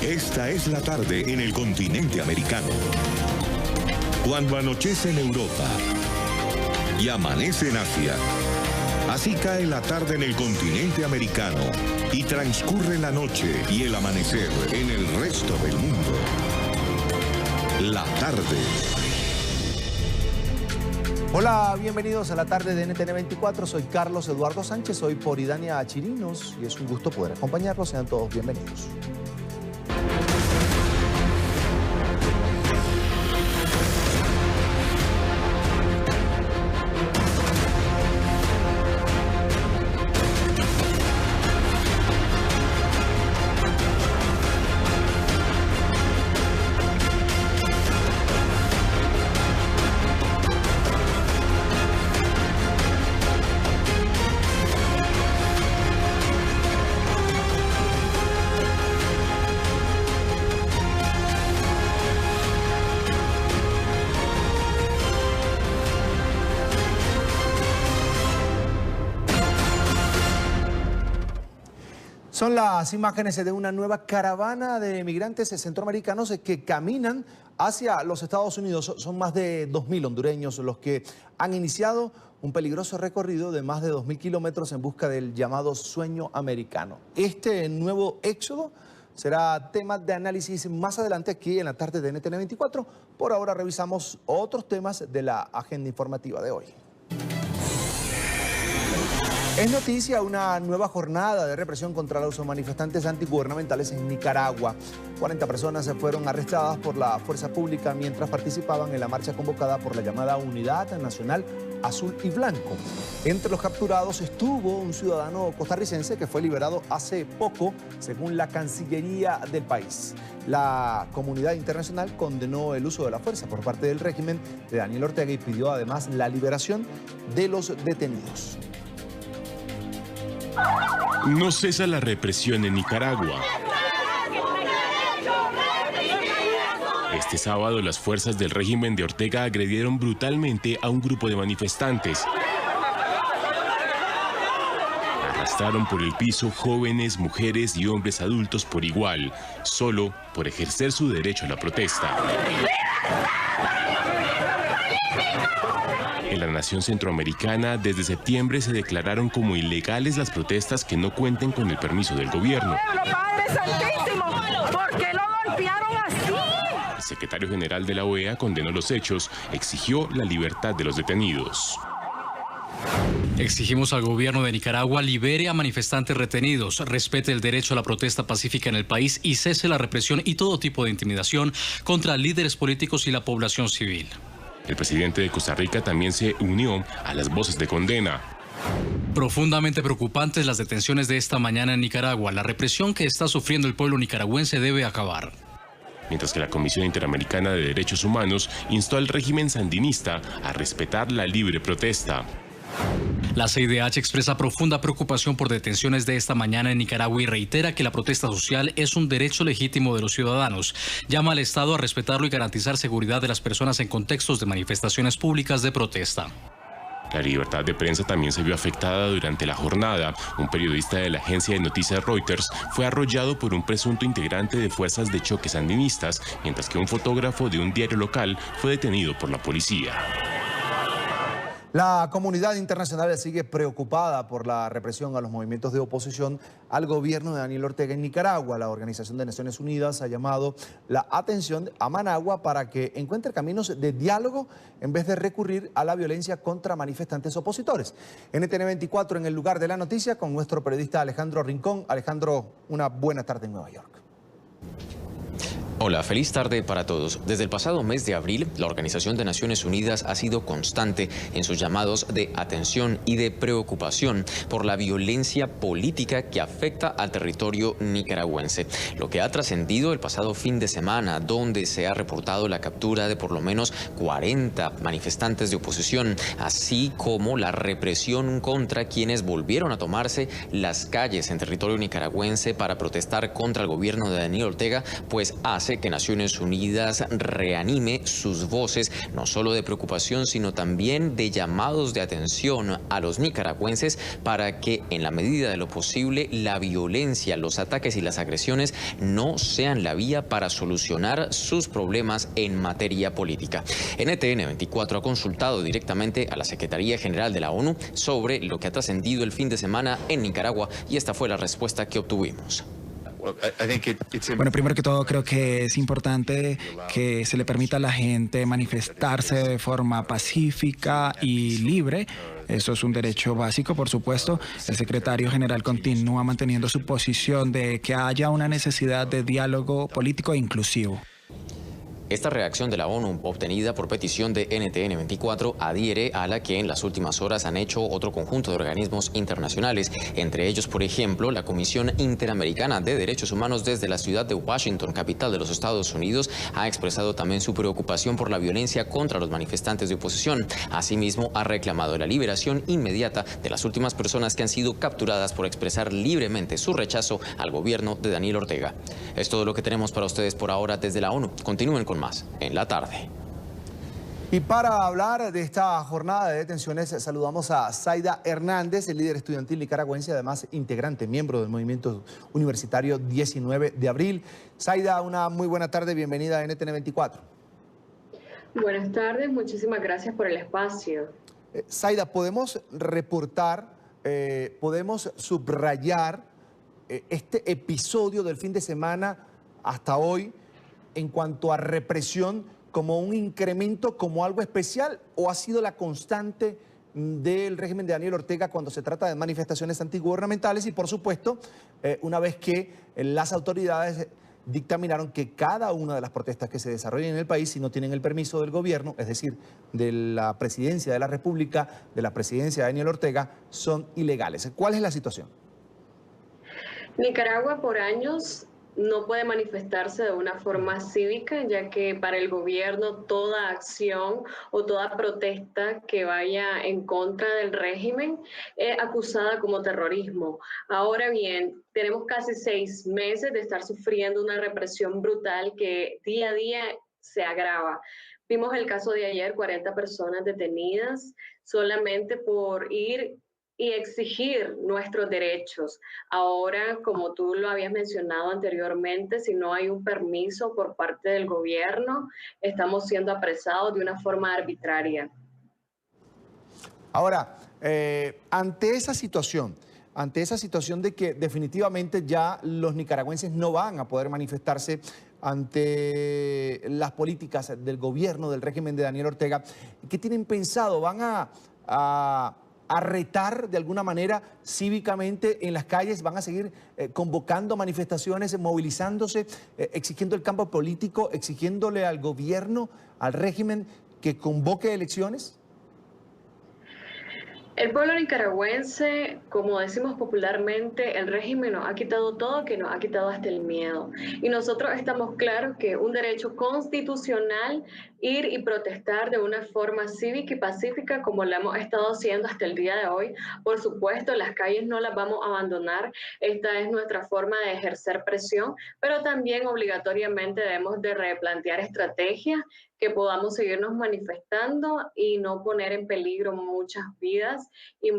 Esta es la tarde en el continente americano. Cuando anochece en Europa y amanece en Asia, así cae la tarde en el continente americano y transcurre la noche y el amanecer en el resto del mundo. La tarde. Hola, bienvenidos a la tarde de NTN 24. Soy Carlos Eduardo Sánchez, soy por Idania Chirinos y es un gusto poder acompañarlos. Sean todos bienvenidos. Son las imágenes de una nueva caravana de migrantes centroamericanos que caminan hacia los Estados Unidos. Son más de 2.000 hondureños los que han iniciado un peligroso recorrido de más de 2.000 kilómetros en busca del llamado sueño americano. Este nuevo éxodo será tema de análisis más adelante aquí en la tarde de NTN 24. Por ahora revisamos otros temas de la agenda informativa de hoy. Es noticia una nueva jornada de represión contra los manifestantes antigubernamentales en Nicaragua. 40 personas se fueron arrestadas por la fuerza pública mientras participaban en la marcha convocada por la llamada Unidad Nacional Azul y Blanco. Entre los capturados estuvo un ciudadano costarricense que fue liberado hace poco, según la Cancillería del país. La comunidad internacional condenó el uso de la fuerza por parte del régimen de Daniel Ortega y pidió además la liberación de los detenidos. No cesa la represión en Nicaragua. Este sábado, las fuerzas del régimen de Ortega agredieron brutalmente a un grupo de manifestantes. Arrastraron por el piso jóvenes, mujeres y hombres adultos por igual, solo por ejercer su derecho a la protesta. En la nación centroamericana, desde septiembre se declararon como ilegales las protestas que no cuenten con el permiso del gobierno. ¡Padre Santísimo! ¿Por qué lo golpearon así? El secretario general de la OEA condenó los hechos, exigió la libertad de los detenidos. Exigimos al gobierno de Nicaragua libere a manifestantes retenidos, respete el derecho a la protesta pacífica en el país y cese la represión y todo tipo de intimidación contra líderes políticos y la población civil. El presidente de Costa Rica también se unió a las voces de condena. Profundamente preocupantes las detenciones de esta mañana en Nicaragua. La represión que está sufriendo el pueblo nicaragüense debe acabar. Mientras que la Comisión Interamericana de Derechos Humanos instó al régimen sandinista a respetar la libre protesta. La CIDH expresa profunda preocupación por detenciones de esta mañana en Nicaragua y reitera que la protesta social es un derecho legítimo de los ciudadanos. Llama al Estado a respetarlo y garantizar seguridad de las personas en contextos de manifestaciones públicas de protesta. La libertad de prensa también se vio afectada durante la jornada. Un periodista de la agencia de noticias Reuters fue arrollado por un presunto integrante de fuerzas de choque sandinistas, mientras que un fotógrafo de un diario local fue detenido por la policía. La comunidad internacional sigue preocupada por la represión a los movimientos de oposición al gobierno de Daniel Ortega en Nicaragua. La Organización de Naciones Unidas ha llamado la atención a Managua para que encuentre caminos de diálogo en vez de recurrir a la violencia contra manifestantes opositores. NTN 24 en el lugar de la noticia con nuestro periodista Alejandro Rincón. Alejandro, una buena tarde en Nueva York. Hola, feliz tarde para todos. Desde el pasado mes de abril, la Organización de Naciones Unidas ha sido constante en sus llamados de atención y de preocupación por la violencia política que afecta al territorio nicaragüense. Lo que ha trascendido el pasado fin de semana, donde se ha reportado la captura de por lo menos 40 manifestantes de oposición, así como la represión contra quienes volvieron a tomarse las calles en territorio nicaragüense para protestar contra el gobierno de Daniel Ortega, pues hace hace que Naciones Unidas reanime sus voces, no solo de preocupación, sino también de llamados de atención a los nicaragüenses para que, en la medida de lo posible, la violencia, los ataques y las agresiones no sean la vía para solucionar sus problemas en materia política. NTN 24 ha consultado directamente a la Secretaría General de la ONU sobre lo que ha trascendido el fin de semana en Nicaragua y esta fue la respuesta que obtuvimos. Bueno, primero que todo creo que es importante que se le permita a la gente manifestarse de forma pacífica y libre. Eso es un derecho básico, por supuesto. El secretario general continúa manteniendo su posición de que haya una necesidad de diálogo político e inclusivo. Esta reacción de la ONU, obtenida por petición de NTN 24, adhiere a la que en las últimas horas han hecho otro conjunto de organismos internacionales, entre ellos, por ejemplo, la Comisión Interamericana de Derechos Humanos desde la ciudad de Washington, capital de los Estados Unidos, ha expresado también su preocupación por la violencia contra los manifestantes de oposición. Asimismo, ha reclamado la liberación inmediata de las últimas personas que han sido capturadas por expresar libremente su rechazo al gobierno de Daniel Ortega. Es todo lo que tenemos para ustedes por ahora desde la ONU. Continúen con más en la tarde. Y para hablar de esta jornada de detenciones, saludamos a Zaida Hernández, el líder estudiantil nicaragüense, además integrante, miembro del movimiento universitario 19 de abril. Zaida, una muy buena tarde, bienvenida a NTN 24. Buenas tardes, muchísimas gracias por el espacio. Zaida, podemos reportar, podemos subrayar este episodio del fin de semana hasta hoy en cuanto a represión como un incremento, como algo especial, o ha sido la constante del régimen de Daniel Ortega cuando se trata de manifestaciones antigubernamentales y, por supuesto, una vez que las autoridades dictaminaron que cada una de las protestas que se desarrollen en el país, si no tienen el permiso del gobierno, es decir, de la presidencia de la República, de la presidencia de Daniel Ortega, son ilegales. ¿Cuál es la situación? Nicaragua por años no puede manifestarse de una forma cívica, ya que para el gobierno toda acción o toda protesta que vaya en contra del régimen es acusada como terrorismo. Ahora bien, tenemos casi 6 meses de estar sufriendo una represión brutal que día a día se agrava. Vimos el caso de ayer, 40 personas detenidas solamente por ir y exigir nuestros derechos. Ahora, como tú lo habías mencionado anteriormente, si no hay un permiso por parte del gobierno, estamos siendo apresados de una forma arbitraria. Ahora, ante esa situación de que definitivamente ya los nicaragüenses no van a poder manifestarse ante las políticas del gobierno, del régimen de Daniel Ortega, ¿qué tienen pensado? ¿Van a retar de alguna manera cívicamente en las calles? ¿Van a seguir convocando manifestaciones, movilizándose, exigiendo el campo político, exigiéndole al gobierno, al régimen, que convoque elecciones? El pueblo nicaragüense, como decimos popularmente, el régimen nos ha quitado todo, que nos ha quitado hasta el miedo. Y nosotros estamos claros que un derecho constitucional ir y protestar de una forma cívica y pacífica como lo hemos estado haciendo hasta el día de hoy. Por supuesto, las calles no las vamos a abandonar. Esta es nuestra forma de ejercer presión, pero también obligatoriamente debemos de replantear estrategias que podamos seguirnos manifestando y no poner en peligro muchas vidas y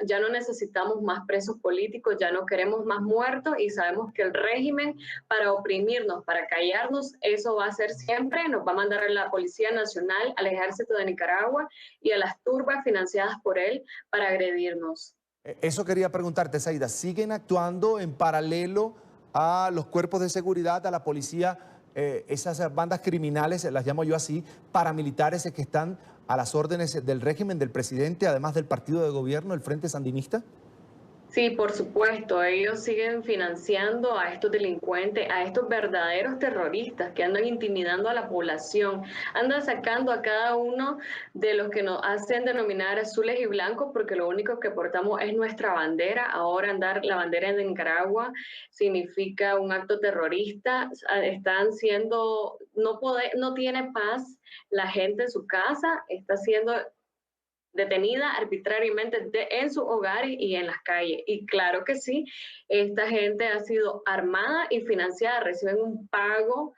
ya no necesitamos más presos políticos, ya no queremos más muertos y sabemos que el régimen para oprimirnos, para callarnos, eso va a ser siempre, nos va a mandar a la Policía Nacional, al Ejército de Nicaragua y a las turbas financiadas por él para agredirnos. Eso quería preguntarte, Zaida, ¿siguen actuando en paralelo a los cuerpos de seguridad, a la policía? Esas bandas criminales, las llamo yo así, paramilitares que están a las órdenes del régimen, del presidente, además del partido de gobierno, el Frente Sandinista? Sí, por supuesto, ellos siguen financiando a estos delincuentes, a estos verdaderos terroristas que andan intimidando a la población, andan sacando a cada uno de los que nos hacen denominar azules y blancos, porque lo único que portamos es nuestra bandera. Ahora andar la bandera de Nicaragua significa un acto terrorista. Están siendo, no tiene paz la gente en su casa, está siendo detenida arbitrariamente en sus hogares y en las calles. Y claro que sí, esta gente ha sido armada y financiada, reciben un pago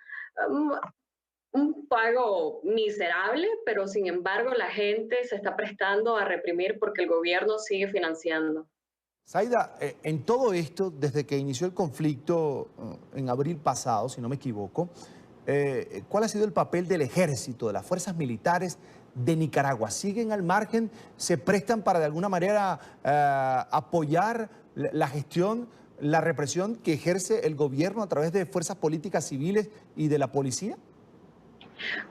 un pago miserable, pero sin embargo la gente se está prestando a reprimir porque el gobierno sigue financiando. Zaida, en todo esto, desde que inició el conflicto en abril pasado, si no me equivoco, ¿cuál ha sido el papel del ejército, de las fuerzas militares de Nicaragua? ¿Siguen al margen? ¿Se prestan para de alguna manera apoyar la gestión, la represión que ejerce el gobierno a través de fuerzas políticas civiles y de la policía?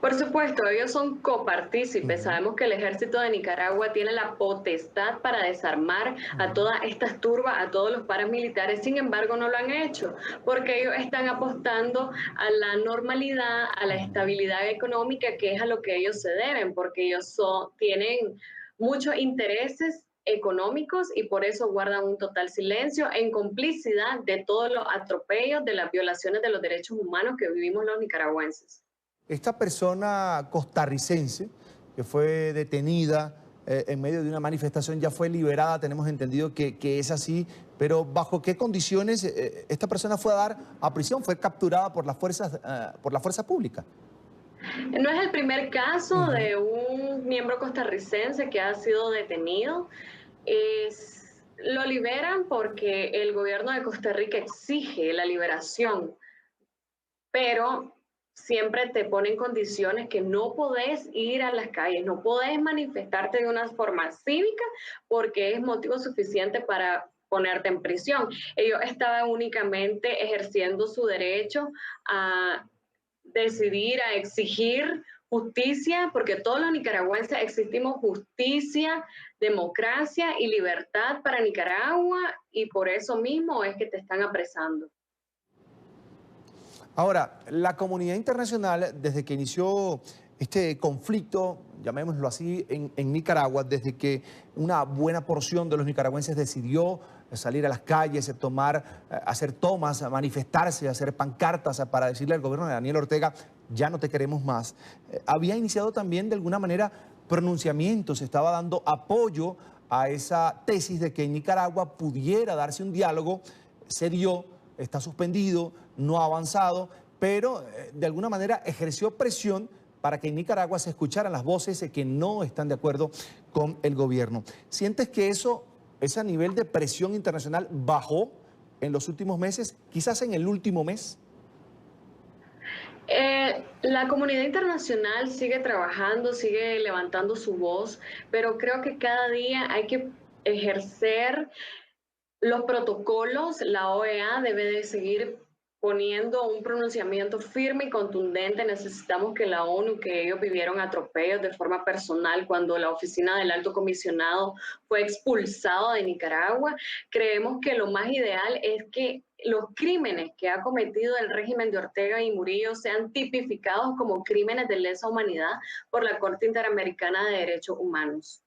Por supuesto, ellos son copartícipes. Sabemos que el ejército de Nicaragua tiene la potestad para desarmar a todas estas turbas, a todos los paramilitares. Sin embargo, no lo han hecho porque ellos están apostando a la normalidad, a la estabilidad económica, que es a lo que ellos se deben, porque ellos tienen muchos intereses económicos y por eso guardan un total silencio en complicidad de todos los atropellos, de las violaciones de los derechos humanos que vivimos los nicaragüenses. Esta persona costarricense que fue detenida en medio de una manifestación ya fue liberada, tenemos entendido que es así, pero ¿bajo qué condiciones esta persona fue a dar a prisión? ¿Fue capturada por la fuerza pública? No es el primer caso de un miembro costarricense que ha sido detenido. Lo liberan porque el gobierno de Costa Rica exige la liberación, pero siempre te ponen condiciones que no podés ir a las calles, no podés manifestarte de una forma cívica porque es motivo suficiente para ponerte en prisión. Ellos estaban únicamente ejerciendo su derecho a decidir, a exigir justicia, porque todos los nicaragüenses exigimos justicia, democracia y libertad para Nicaragua, y por eso mismo es que te están apresando. Ahora, la comunidad internacional, desde que inició este conflicto, llamémoslo así, en Nicaragua, desde que una buena porción de los nicaragüenses decidió salir a las calles, hacer tomas, manifestarse, hacer pancartas para decirle al gobierno de Daniel Ortega, ya no te queremos más, había iniciado también de alguna manera pronunciamientos, estaba dando apoyo a esa tesis de que en Nicaragua pudiera darse un diálogo, se dio, está suspendido, no ha avanzado, pero de alguna manera ejerció presión para que en Nicaragua se escucharan las voces que no están de acuerdo con el gobierno. ¿Sientes que ese nivel de presión internacional bajó en los últimos meses, quizás en el último mes? La comunidad internacional sigue trabajando, sigue levantando su voz, pero creo que cada día hay que ejercer los protocolos. La OEA debe de seguir poniendo un pronunciamiento firme y contundente. Necesitamos que la ONU, que ellos vivieron atropellos de forma personal cuando la oficina del Alto Comisionado fue expulsado de Nicaragua. Creemos que lo más ideal es que los crímenes que ha cometido el régimen de Ortega y Murillo sean tipificados como crímenes de lesa humanidad por la Corte Interamericana de Derechos Humanos.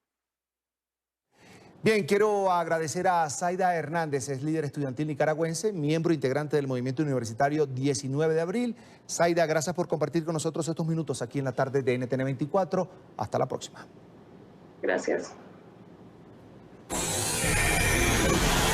Bien, quiero agradecer a Zaida Hernández, es líder estudiantil nicaragüense, miembro integrante del movimiento universitario 19 de abril. Zaida, gracias por compartir con nosotros estos minutos aquí en la tarde de NTN 24. Hasta la próxima. Gracias.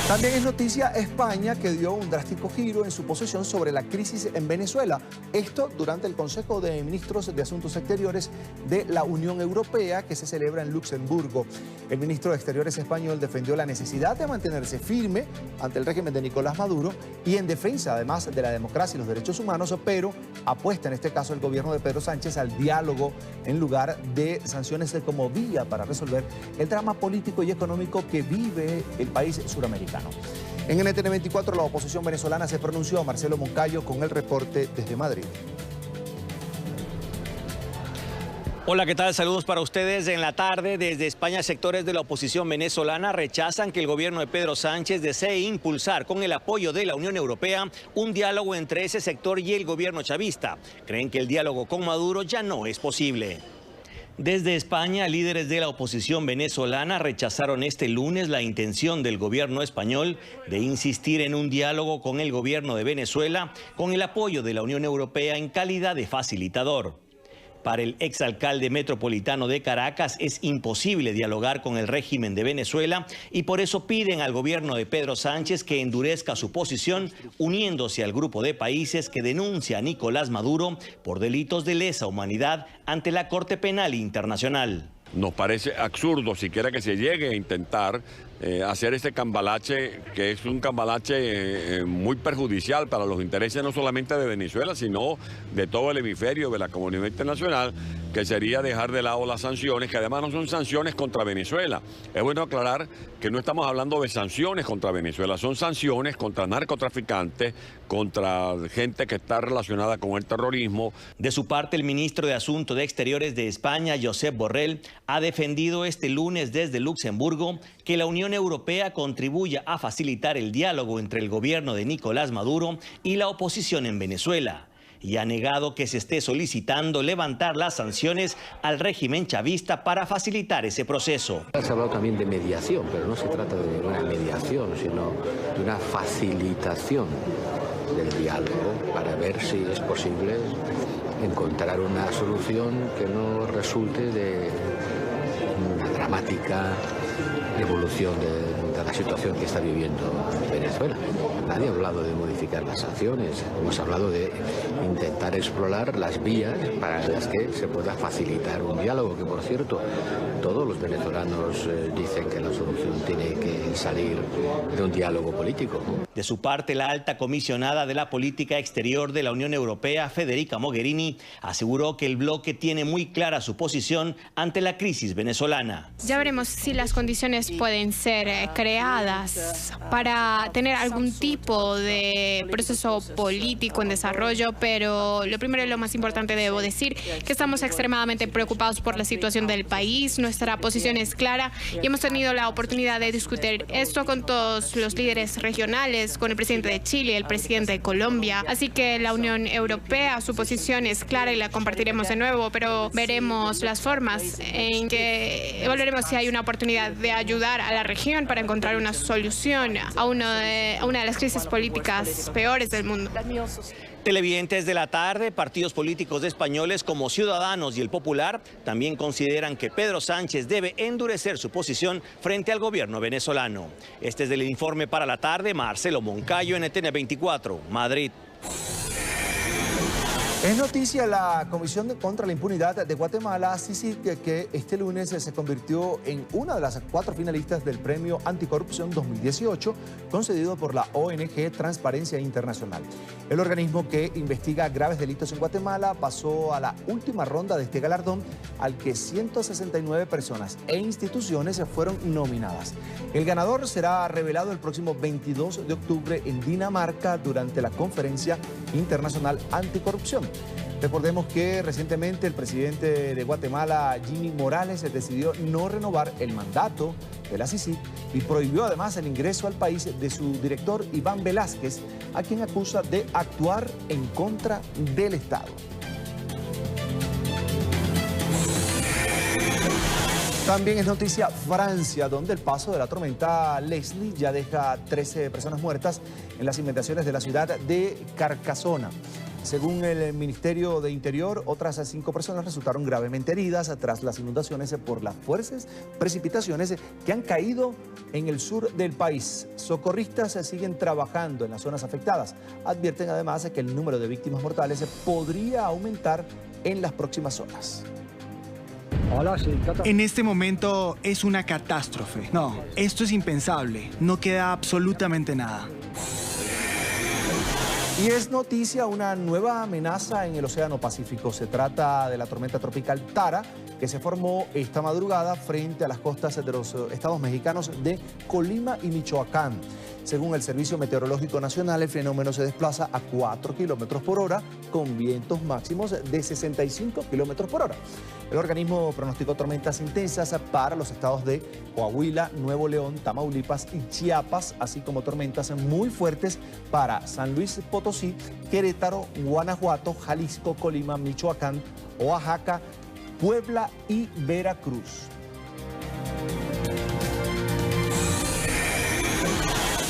También es noticia España, que dio un drástico giro en su posición sobre la crisis en Venezuela. Esto durante el Consejo de Ministros de Asuntos Exteriores de la Unión Europea, que se celebra en Luxemburgo. El ministro de Exteriores español defendió la necesidad de mantenerse firme ante el régimen de Nicolás Maduro y en defensa, además, de la democracia y los derechos humanos, pero apuesta en este caso el gobierno de Pedro Sánchez al diálogo en lugar de sanciones como vía para resolver el drama político y económico que vive el país suramericano. En NTN 24 la oposición venezolana se pronunció. Marcelo Moncayo con el reporte desde Madrid. Hola, ¿qué tal? Saludos para ustedes en la tarde. Desde España, sectores de la oposición venezolana rechazan que el gobierno de Pedro Sánchez desee impulsar, con el apoyo de la Unión Europea, un diálogo entre ese sector y el gobierno chavista. Creen que el diálogo con Maduro ya no es posible. Desde España, líderes de la oposición venezolana rechazaron este lunes la intención del gobierno español de insistir en un diálogo con el gobierno de Venezuela con el apoyo de la Unión Europea en calidad de facilitador. Para el exalcalde metropolitano de Caracas es imposible dialogar con el régimen de Venezuela y por eso piden al gobierno de Pedro Sánchez que endurezca su posición uniéndose al grupo de países que denuncia a Nicolás Maduro por delitos de lesa humanidad ante la Corte Penal Internacional. Nos parece absurdo siquiera que se llegue a intentar hacer este cambalache, que es un cambalache muy perjudicial para los intereses no solamente de Venezuela, sino de todo el hemisferio, de la comunidad internacional, que sería dejar de lado las sanciones, que además no son sanciones contra Venezuela. Es bueno aclarar que no estamos hablando de sanciones contra Venezuela, son sanciones contra narcotraficantes, contra gente que está relacionada con el terrorismo. De su parte, el ministro de Asuntos Exteriores de España, Josep Borrell, ha defendido este lunes desde Luxemburgo que la Unión Europea contribuya a facilitar el diálogo entre el gobierno de Nicolás Maduro y la oposición en Venezuela. Y ha negado que se esté solicitando levantar las sanciones al régimen chavista para facilitar ese proceso. Se ha hablado también de mediación, pero no se trata de una mediación, sino de una facilitación del diálogo para ver si es posible encontrar una solución que no resulte de una dramática evolución de la situación que está viviendo Venezuela. Nadie ha hablado de modificar las sanciones, hemos hablado de intentar explorar las vías para las que se pueda facilitar un diálogo, que por cierto, todos los venezolanos dicen que la solución tiene que salir de un diálogo político. De su parte, la alta comisionada de la política exterior de la Unión Europea, Federica Mogherini, aseguró que el bloque tiene muy clara su posición ante la crisis venezolana. Ya veremos si las condiciones pueden ser creadas para tener algún tipo de proceso político en desarrollo, pero lo primero y lo más importante debo decir que estamos extremadamente preocupados por la situación del país. Nuestra posición es clara y hemos tenido la oportunidad de discutir esto con todos los líderes regionales, con el presidente de Chile, el presidente de Colombia. Así que la Unión Europea, su posición es clara y la compartiremos de nuevo, pero veremos las formas en que evaluaremos si hay una oportunidad de ayudar a la región para encontrar una solución a una de las crisis políticas peores del mundo. Televidentes de la tarde, partidos políticos españoles como Ciudadanos y El Popular también consideran que Pedro Sánchez debe endurecer su posición frente al gobierno venezolano. Este es el informe para la tarde, Marcelo Moncayo, NTN 24, Madrid. Es noticia la Comisión contra la Impunidad de Guatemala, CICIG, que este lunes se convirtió en una de las 4 finalistas del Premio Anticorrupción 2018, concedido por la ONG Transparencia Internacional. El organismo que investiga graves delitos en Guatemala pasó a la última ronda de este galardón, al que 169 personas e instituciones fueron nominadas. El ganador será revelado el próximo 22 de octubre en Dinamarca durante la Conferencia Internacional Anticorrupción. Recordemos que recientemente el presidente de Guatemala, Jimmy Morales, decidió no renovar el mandato de la CICIG y prohibió además el ingreso al país de su director Iván Velázquez, a quien acusa de actuar en contra del Estado. También es noticia Francia, donde el paso de la tormenta Leslie ya deja 13 personas muertas en las inmediaciones de la ciudad de Carcassona. Según el Ministerio de Interior, otras 5 personas resultaron gravemente heridas tras las inundaciones por las fuertes precipitaciones que han caído en el sur del país. Socorristas siguen trabajando en las zonas afectadas. Advierten además que el número de víctimas mortales podría aumentar en las próximas horas. En este momento es una catástrofe. No, esto es impensable. No queda absolutamente nada. Y es noticia una nueva amenaza en el Océano Pacífico. Se trata de la tormenta tropical Tara, que se formó esta madrugada frente a las costas de los estados mexicanos de Colima y Michoacán. Según el Servicio Meteorológico Nacional, el fenómeno se desplaza a 4 kilómetros por hora con vientos máximos de 65 kilómetros por hora. El organismo pronosticó tormentas intensas para los estados de Coahuila, Nuevo León, Tamaulipas y Chiapas, así como tormentas muy fuertes para San Luis Potosí, Querétaro, Guanajuato, Jalisco, Colima, Michoacán, Oaxaca, Puebla y Veracruz.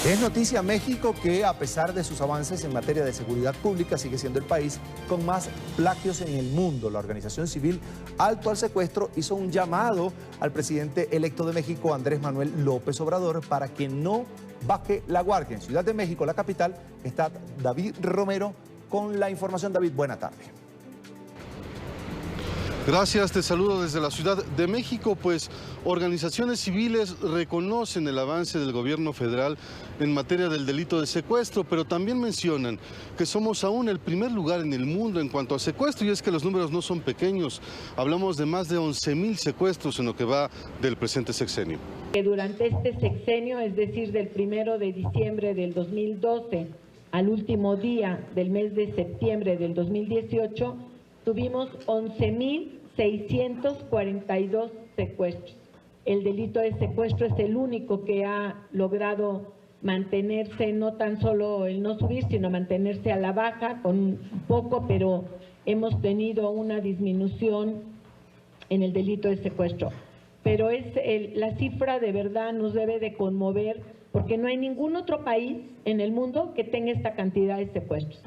Es noticia México que, a pesar de sus avances en materia de seguridad pública, sigue siendo el país con más plagios en el mundo. La organización civil Alto al Secuestro hizo un llamado al presidente electo de México, Andrés Manuel López Obrador, para que no baje la guardia. En Ciudad de México, la capital, está David Romero con la información. David, buena tarde. Gracias, te saludo desde la Ciudad de México. Pues organizaciones civiles reconocen el avance del gobierno federal en materia del delito de secuestro, pero también mencionan que somos aún el primer lugar en el mundo en cuanto a secuestro, y es que los números no son pequeños. Hablamos de más de 11,000 secuestros en lo que va del presente sexenio. Durante este sexenio, es decir, del 1 de diciembre del 2012 al último día del mes de septiembre del 2018, tuvimos 11,642 secuestros. El delito de secuestro es el único que ha logrado mantenerse, no tan solo el no subir, sino mantenerse a la baja con un poco, pero hemos tenido una disminución en el delito de secuestro. Pero la cifra de verdad nos debe de conmover, porque no hay ningún otro país en el mundo que tenga esta cantidad de secuestros.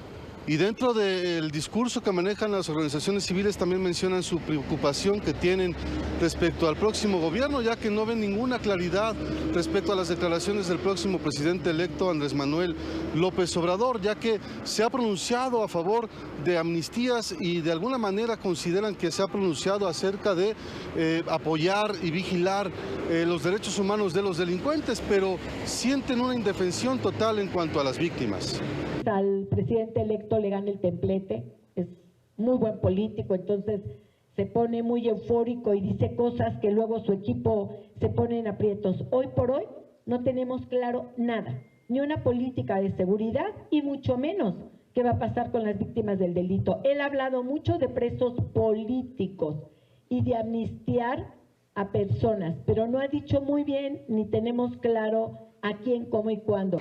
Y dentro del discurso que manejan las organizaciones civiles también mencionan su preocupación que tienen respecto al próximo gobierno, ya que no ven ninguna claridad respecto a las declaraciones del próximo presidente electo Andrés Manuel López Obrador, ya que se ha pronunciado a favor de amnistías y de alguna manera consideran que se ha pronunciado acerca de apoyar y vigilar los derechos humanos de los delincuentes, pero sienten una indefensión total en cuanto a las víctimas. Al presidente electo le gana el templete, es muy buen político, entonces se pone muy eufórico y dice cosas que luego su equipo se pone en aprietos. Hoy por hoy no tenemos claro nada, ni una política de seguridad y mucho menos qué va a pasar con las víctimas del delito. Él ha hablado mucho de presos políticos y de amnistiar a personas, pero no ha dicho muy bien ni tenemos claro a quién, cómo y cuándo.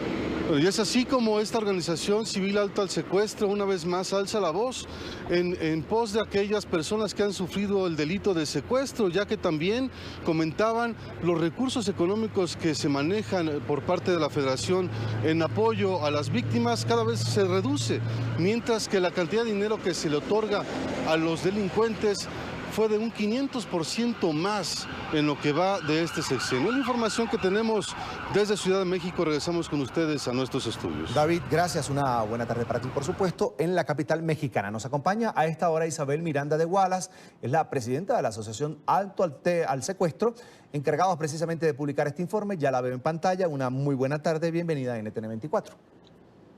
Y es así como esta organización civil Alto al Secuestro una vez más alza la voz en pos de aquellas personas que han sufrido el delito de secuestro, ya que también comentaban los recursos económicos que se manejan por parte de la Federación en apoyo a las víctimas cada vez se reduce, mientras que la cantidad de dinero que se le otorga a los delincuentes fue de un 500% más en lo que va de este sexenio. La información que tenemos desde Ciudad de México, regresamos con ustedes a nuestros estudios. David, gracias. Una buena tarde para ti, por supuesto, en la capital mexicana. Nos acompaña a esta hora Isabel Miranda de Wallace, es la presidenta de la Asociación Alto al Secuestro, encargados precisamente de publicar este informe. Ya la veo en pantalla. Una muy buena tarde. Bienvenida a NTN 24.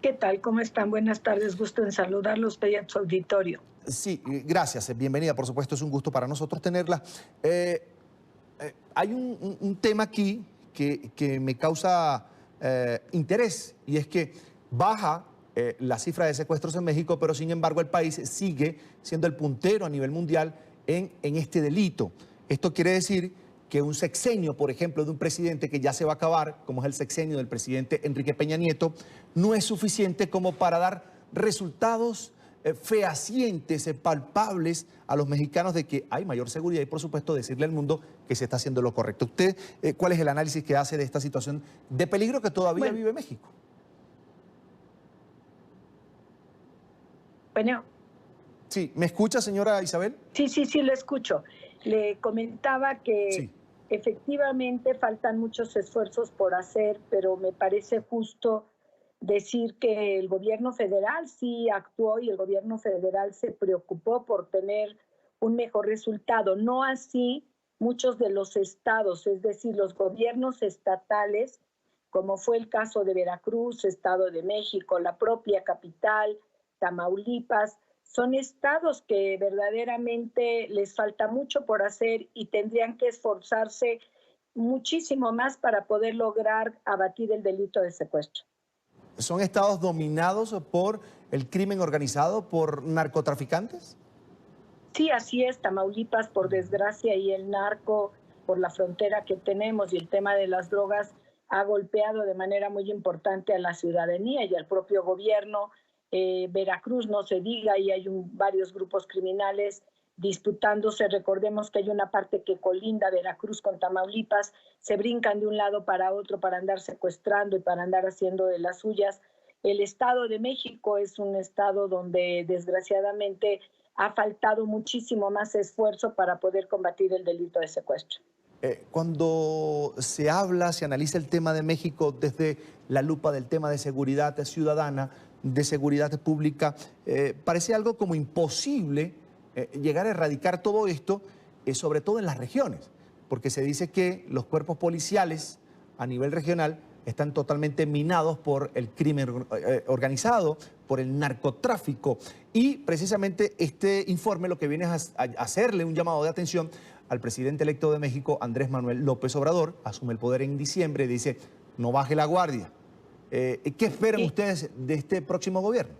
¿Qué tal? ¿Cómo están? Buenas tardes. Gusto en saludarlos y a su auditorio. Sí, gracias. Bienvenida, por supuesto. Es un gusto para nosotros tenerla. Hay un tema aquí que me causa interés, y es que baja la cifra de secuestros en México, pero sin embargo el país sigue siendo el puntero a nivel mundial en este delito. Esto quiere decir que un sexenio, por ejemplo, de un presidente que ya se va a acabar, como es el sexenio del presidente Enrique Peña Nieto, no es suficiente como para dar resultados fehacientes, palpables a los mexicanos de que hay mayor seguridad y, por supuesto, decirle al mundo que se está haciendo lo correcto. ¿Usted cuál es el análisis que hace de esta situación de peligro que todavía vive México? Bueno. Sí, ¿me escucha, señora Isabel? Sí, lo escucho. Le comentaba que efectivamente faltan muchos esfuerzos por hacer, pero me parece justo decir que el gobierno federal sí actuó y el gobierno federal se preocupó por tener un mejor resultado. No así muchos de los estados, es decir, los gobiernos estatales, como fue el caso de Veracruz, Estado de México, la propia capital, Tamaulipas. Son estados que verdaderamente les falta mucho por hacer y tendrían que esforzarse muchísimo más para poder lograr abatir el delito de secuestro. ¿Son estados dominados por el crimen organizado, por narcotraficantes? Sí, así es. Tamaulipas, por desgracia, y el narco, por la frontera que tenemos y el tema de las drogas, ha golpeado de manera muy importante a la ciudadanía y al propio gobierno. Veracruz, no se diga, y hay varios grupos criminales disputándose. Recordemos que hay una parte que colinda Veracruz con Tamaulipas, se brincan de un lado para otro para andar secuestrando y para andar haciendo de las suyas. El Estado de México es un estado donde desgraciadamente ha faltado muchísimo más esfuerzo para poder combatir el delito de secuestro. Cuando se habla, se analiza el tema de México desde la lupa del tema de seguridad ciudadana, de seguridad pública, parece algo como imposible llegar a erradicar todo esto, sobre todo en las regiones, porque se dice que los cuerpos policiales a nivel regional están totalmente minados por el crimen organizado, por el narcotráfico. Y precisamente este informe lo que viene es a hacerle un llamado de atención al presidente electo de México, Andrés Manuel López Obrador. Asume el poder en diciembre y dice, no baje la guardia. ¿Qué esperan ustedes de este próximo gobierno?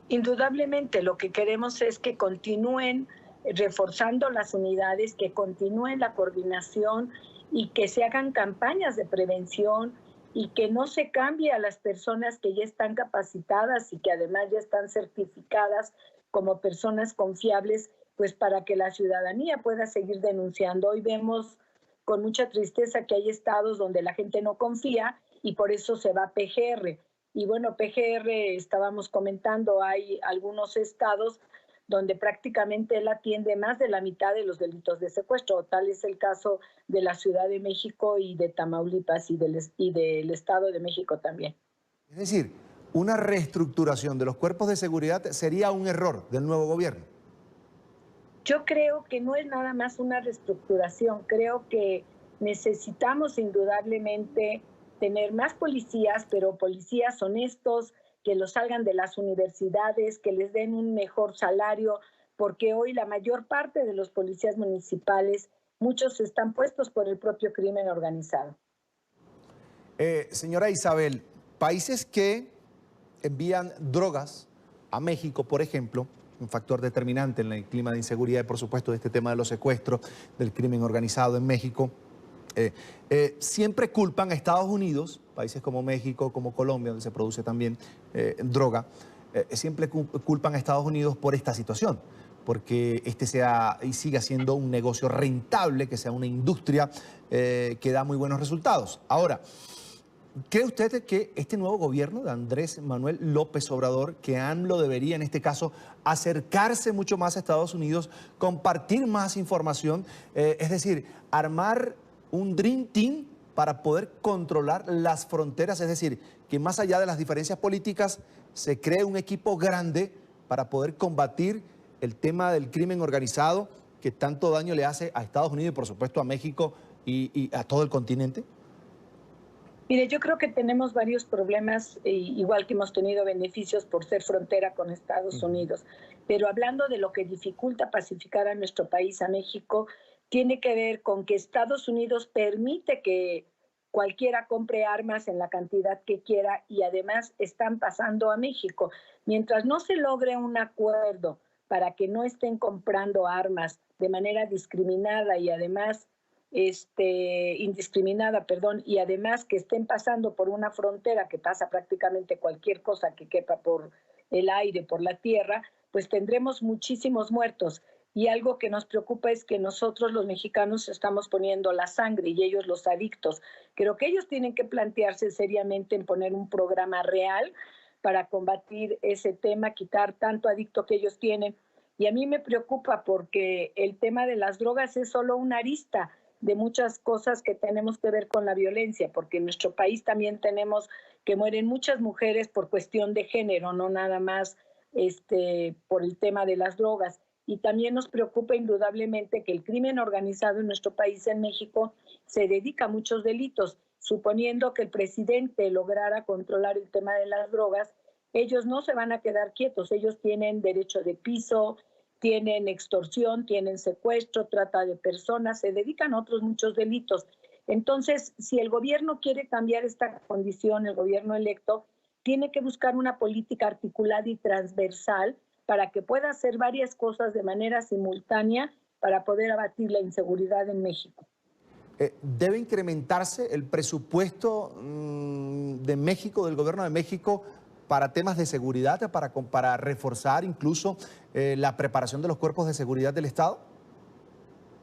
Indudablemente lo que queremos es que continúen reforzando las unidades, que continúe la coordinación y que se hagan campañas de prevención y que no se cambie a las personas que ya están capacitadas y que además ya están certificadas como personas confiables, pues para que la ciudadanía pueda seguir denunciando. Hoy vemos con mucha tristeza que hay estados donde la gente no confía y por eso se va a PGR. Y bueno, PGR, estábamos comentando, hay algunos estados donde prácticamente él atiende más de la mitad de los delitos de secuestro. Tal es el caso de la Ciudad de México y de Tamaulipas y del Estado de México también. Es decir, una reestructuración de los cuerpos de seguridad sería un error del nuevo gobierno. Yo creo que no es nada más una reestructuración, creo que necesitamos indudablemente tener más policías, pero policías honestos, que los salgan de las universidades, que les den un mejor salario, porque hoy la mayor parte de los policías municipales, muchos están puestos por el propio crimen organizado. Señora Isabel, países que envían drogas a México, por ejemplo, un factor determinante en el clima de inseguridad y, por supuesto, de este tema de los secuestros, del crimen organizado en México, siempre culpan a Estados Unidos, países como México, como Colombia, donde se produce también droga, siempre culpan a Estados Unidos por esta situación, porque este sea y siga siendo un negocio rentable, que sea una industria que da muy buenos resultados. Ahora, ¿cree usted que este nuevo gobierno de Andrés Manuel López Obrador, que AMLO debería en este caso acercarse mucho más a Estados Unidos, compartir más información, es decir, armar un Dream Team para poder controlar las fronteras, es decir, que más allá de las diferencias políticas se cree un equipo grande para poder combatir el tema del crimen organizado que tanto daño le hace a Estados Unidos y por supuesto a México y a todo el continente? Mire, yo creo que tenemos varios problemas, igual que hemos tenido beneficios por ser frontera con Estados Unidos, pero hablando de lo que dificulta pacificar a nuestro país, a México, tiene que ver con que Estados Unidos permite que cualquiera compre armas en la cantidad que quiera y además están pasando a México. Mientras no se logre un acuerdo para que no estén comprando armas de manera discriminada y además indiscriminada, y además que estén pasando por una frontera que pasa prácticamente cualquier cosa que quepa por el aire, por la tierra, pues tendremos muchísimos muertos. Y algo que nos preocupa es que nosotros los mexicanos estamos poniendo la sangre y ellos los adictos. Creo que ellos tienen que plantearse seriamente en poner un programa real para combatir ese tema, quitar tanto adicto que ellos tienen. Y a mí me preocupa porque el tema de las drogas es solo una arista de muchas cosas que tenemos que ver con la violencia, porque en nuestro país también tenemos que mueren muchas mujeres por cuestión de género, no nada más por el tema de las drogas. Y también nos preocupa indudablemente que el crimen organizado en nuestro país, en México, se dedica a muchos delitos. Suponiendo que el presidente lograra controlar el tema de las drogas, ellos no se van a quedar quietos. Ellos tienen derecho de piso, tienen extorsión, tienen secuestro, trata de personas, se dedican a otros muchos delitos. Entonces, si el gobierno quiere cambiar esta condición, el gobierno electo, tiene que buscar una política articulada y transversal para que pueda hacer varias cosas de manera simultánea para poder abatir la inseguridad en México. ¿Debe incrementarse el presupuesto de México, del gobierno de México, para temas de seguridad, para reforzar incluso la preparación de los cuerpos de seguridad del Estado?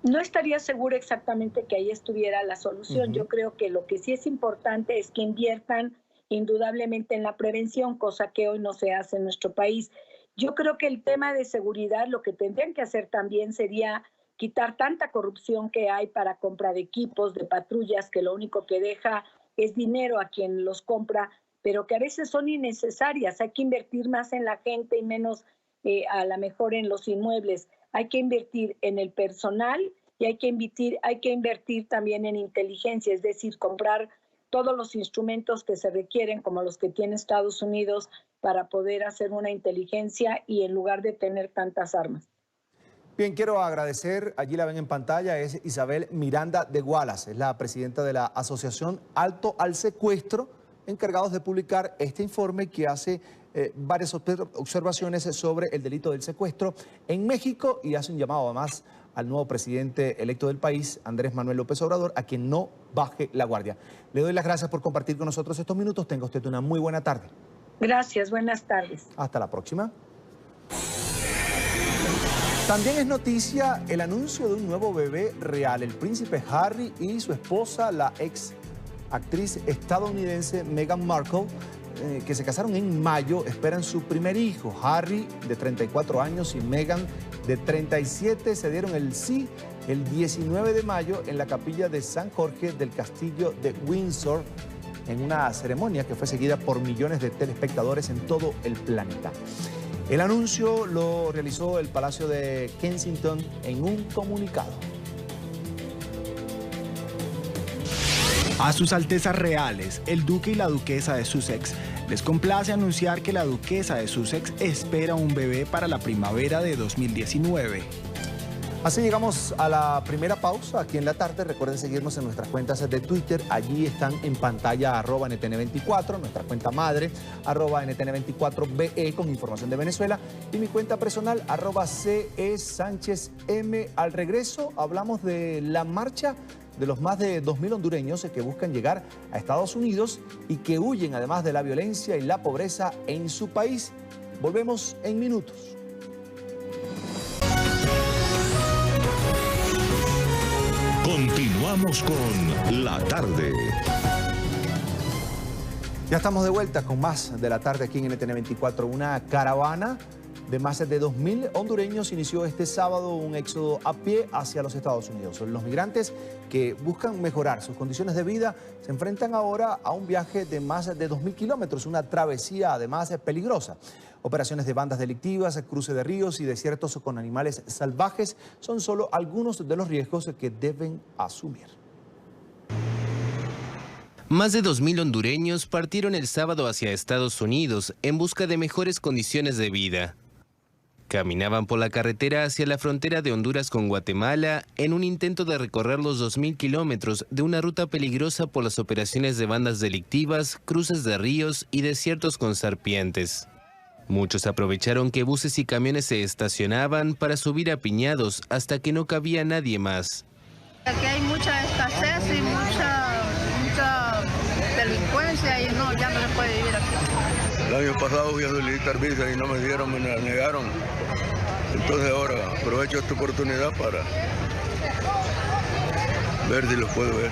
No estaría segura exactamente que ahí estuviera la solución. Yo creo que lo que sí es importante es que inviertan indudablemente en la prevención, cosa que hoy no se hace en nuestro país. Yo creo que el tema de seguridad, lo que tendrían que hacer también sería quitar tanta corrupción que hay para compra de equipos, de patrullas, que lo único que deja es dinero a quien los compra, pero que a veces son innecesarias. Hay que invertir más en la gente y menos a lo mejor en los inmuebles. Hay que invertir en el personal y hay que invertir también en inteligencia, es decir, comprar todos los instrumentos que se requieren, como los que tiene Estados Unidos, para poder hacer una inteligencia y en lugar de tener tantas armas. Bien, quiero agradecer, allí la ven en pantalla, es Isabel Miranda de Wallace, es la presidenta de la Asociación Alto al Secuestro, encargados de publicar este informe que hace varias observaciones sobre el delito del secuestro en México y hace un llamado además al nuevo presidente electo del país, Andrés Manuel López Obrador, a quien no baje la guardia. Le doy las gracias por compartir con nosotros estos minutos. Tenga usted una muy buena tarde. Gracias, buenas tardes. Hasta la próxima. También es noticia el anuncio de un nuevo bebé real. El príncipe Harry y su esposa, la ex actriz estadounidense Meghan Markle, que se casaron en mayo, esperan su primer hijo. Harry, de 34 años, y Meghan, de 37, se dieron el sí el 19 de mayo en la capilla de San Jorge del Castillo de Windsor, en una ceremonia que fue seguida por millones de telespectadores en todo el planeta. El anuncio lo realizó el Palacio de Kensington en un comunicado. A sus altezas reales, el duque y la duquesa de Sussex, les complace anunciar que la duquesa de Sussex espera un bebé para la primavera de 2019. Así llegamos a la primera pausa aquí en la tarde. Recuerden seguirnos en nuestras cuentas de Twitter. Allí están en pantalla @NTN24, nuestra cuenta madre @NTN24BE con información de Venezuela y mi cuenta personal @CESánchezM. Al regreso hablamos de la marcha de los más de 2.000 hondureños que buscan llegar a Estados Unidos y que huyen además de la violencia y la pobreza en su país. Volvemos en minutos. Continuamos con La Tarde. Ya estamos de vuelta con más de la tarde aquí en NTN24. Una caravana de más de 2.000 hondureños inició este sábado un éxodo a pie hacia los Estados Unidos. Los migrantes que buscan mejorar sus condiciones de vida se enfrentan ahora a un viaje de más de 2.000 kilómetros, una travesía además peligrosa. Operaciones de bandas delictivas, cruce de ríos y desiertos con animales salvajes son solo algunos de los riesgos que deben asumir. Más de 2.000 hondureños partieron el sábado hacia Estados Unidos en busca de mejores condiciones de vida. Caminaban por la carretera hacia la frontera de Honduras con Guatemala en un intento de recorrer los 2.000 kilómetros de una ruta peligrosa por las operaciones de bandas delictivas, cruces de ríos y desiertos con serpientes. Muchos aprovecharon que buses y camiones se estacionaban para subir apiñados hasta que no cabía nadie más. Aquí hay mucha escasez y mucha delincuencia y no, ya no se puede vivir aquí. El año pasado fui a solicitar visa y no me dieron, me la negaron. Entonces ahora aprovecho esta oportunidad para ver si los puedo ver.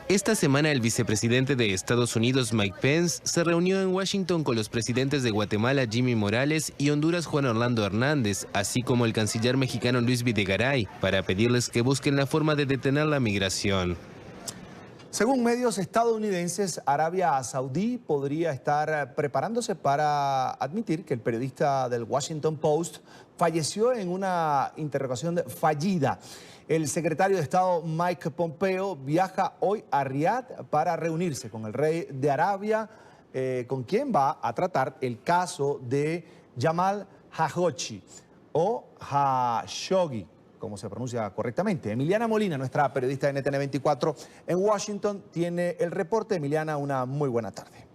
Esta semana el vicepresidente de Estados Unidos, Mike Pence, se reunió en Washington con los presidentes de Guatemala, Jimmy Morales, y Honduras, Juan Orlando Hernández, así como el canciller mexicano Luis Videgaray, para pedirles que busquen la forma de detener la migración. Según medios estadounidenses, Arabia Saudí podría estar preparándose para admitir que el periodista del Washington Post falleció en una interrogación fallida. El secretario de Estado Mike Pompeo viaja hoy a Riad para reunirse con el rey de Arabia, con quien va a tratar el caso de Jamal Khashoggi o Khashoggi, como se pronuncia correctamente. Emiliana Molina, nuestra periodista de NTN24 en Washington, tiene el reporte. Emiliana, una muy buena tarde.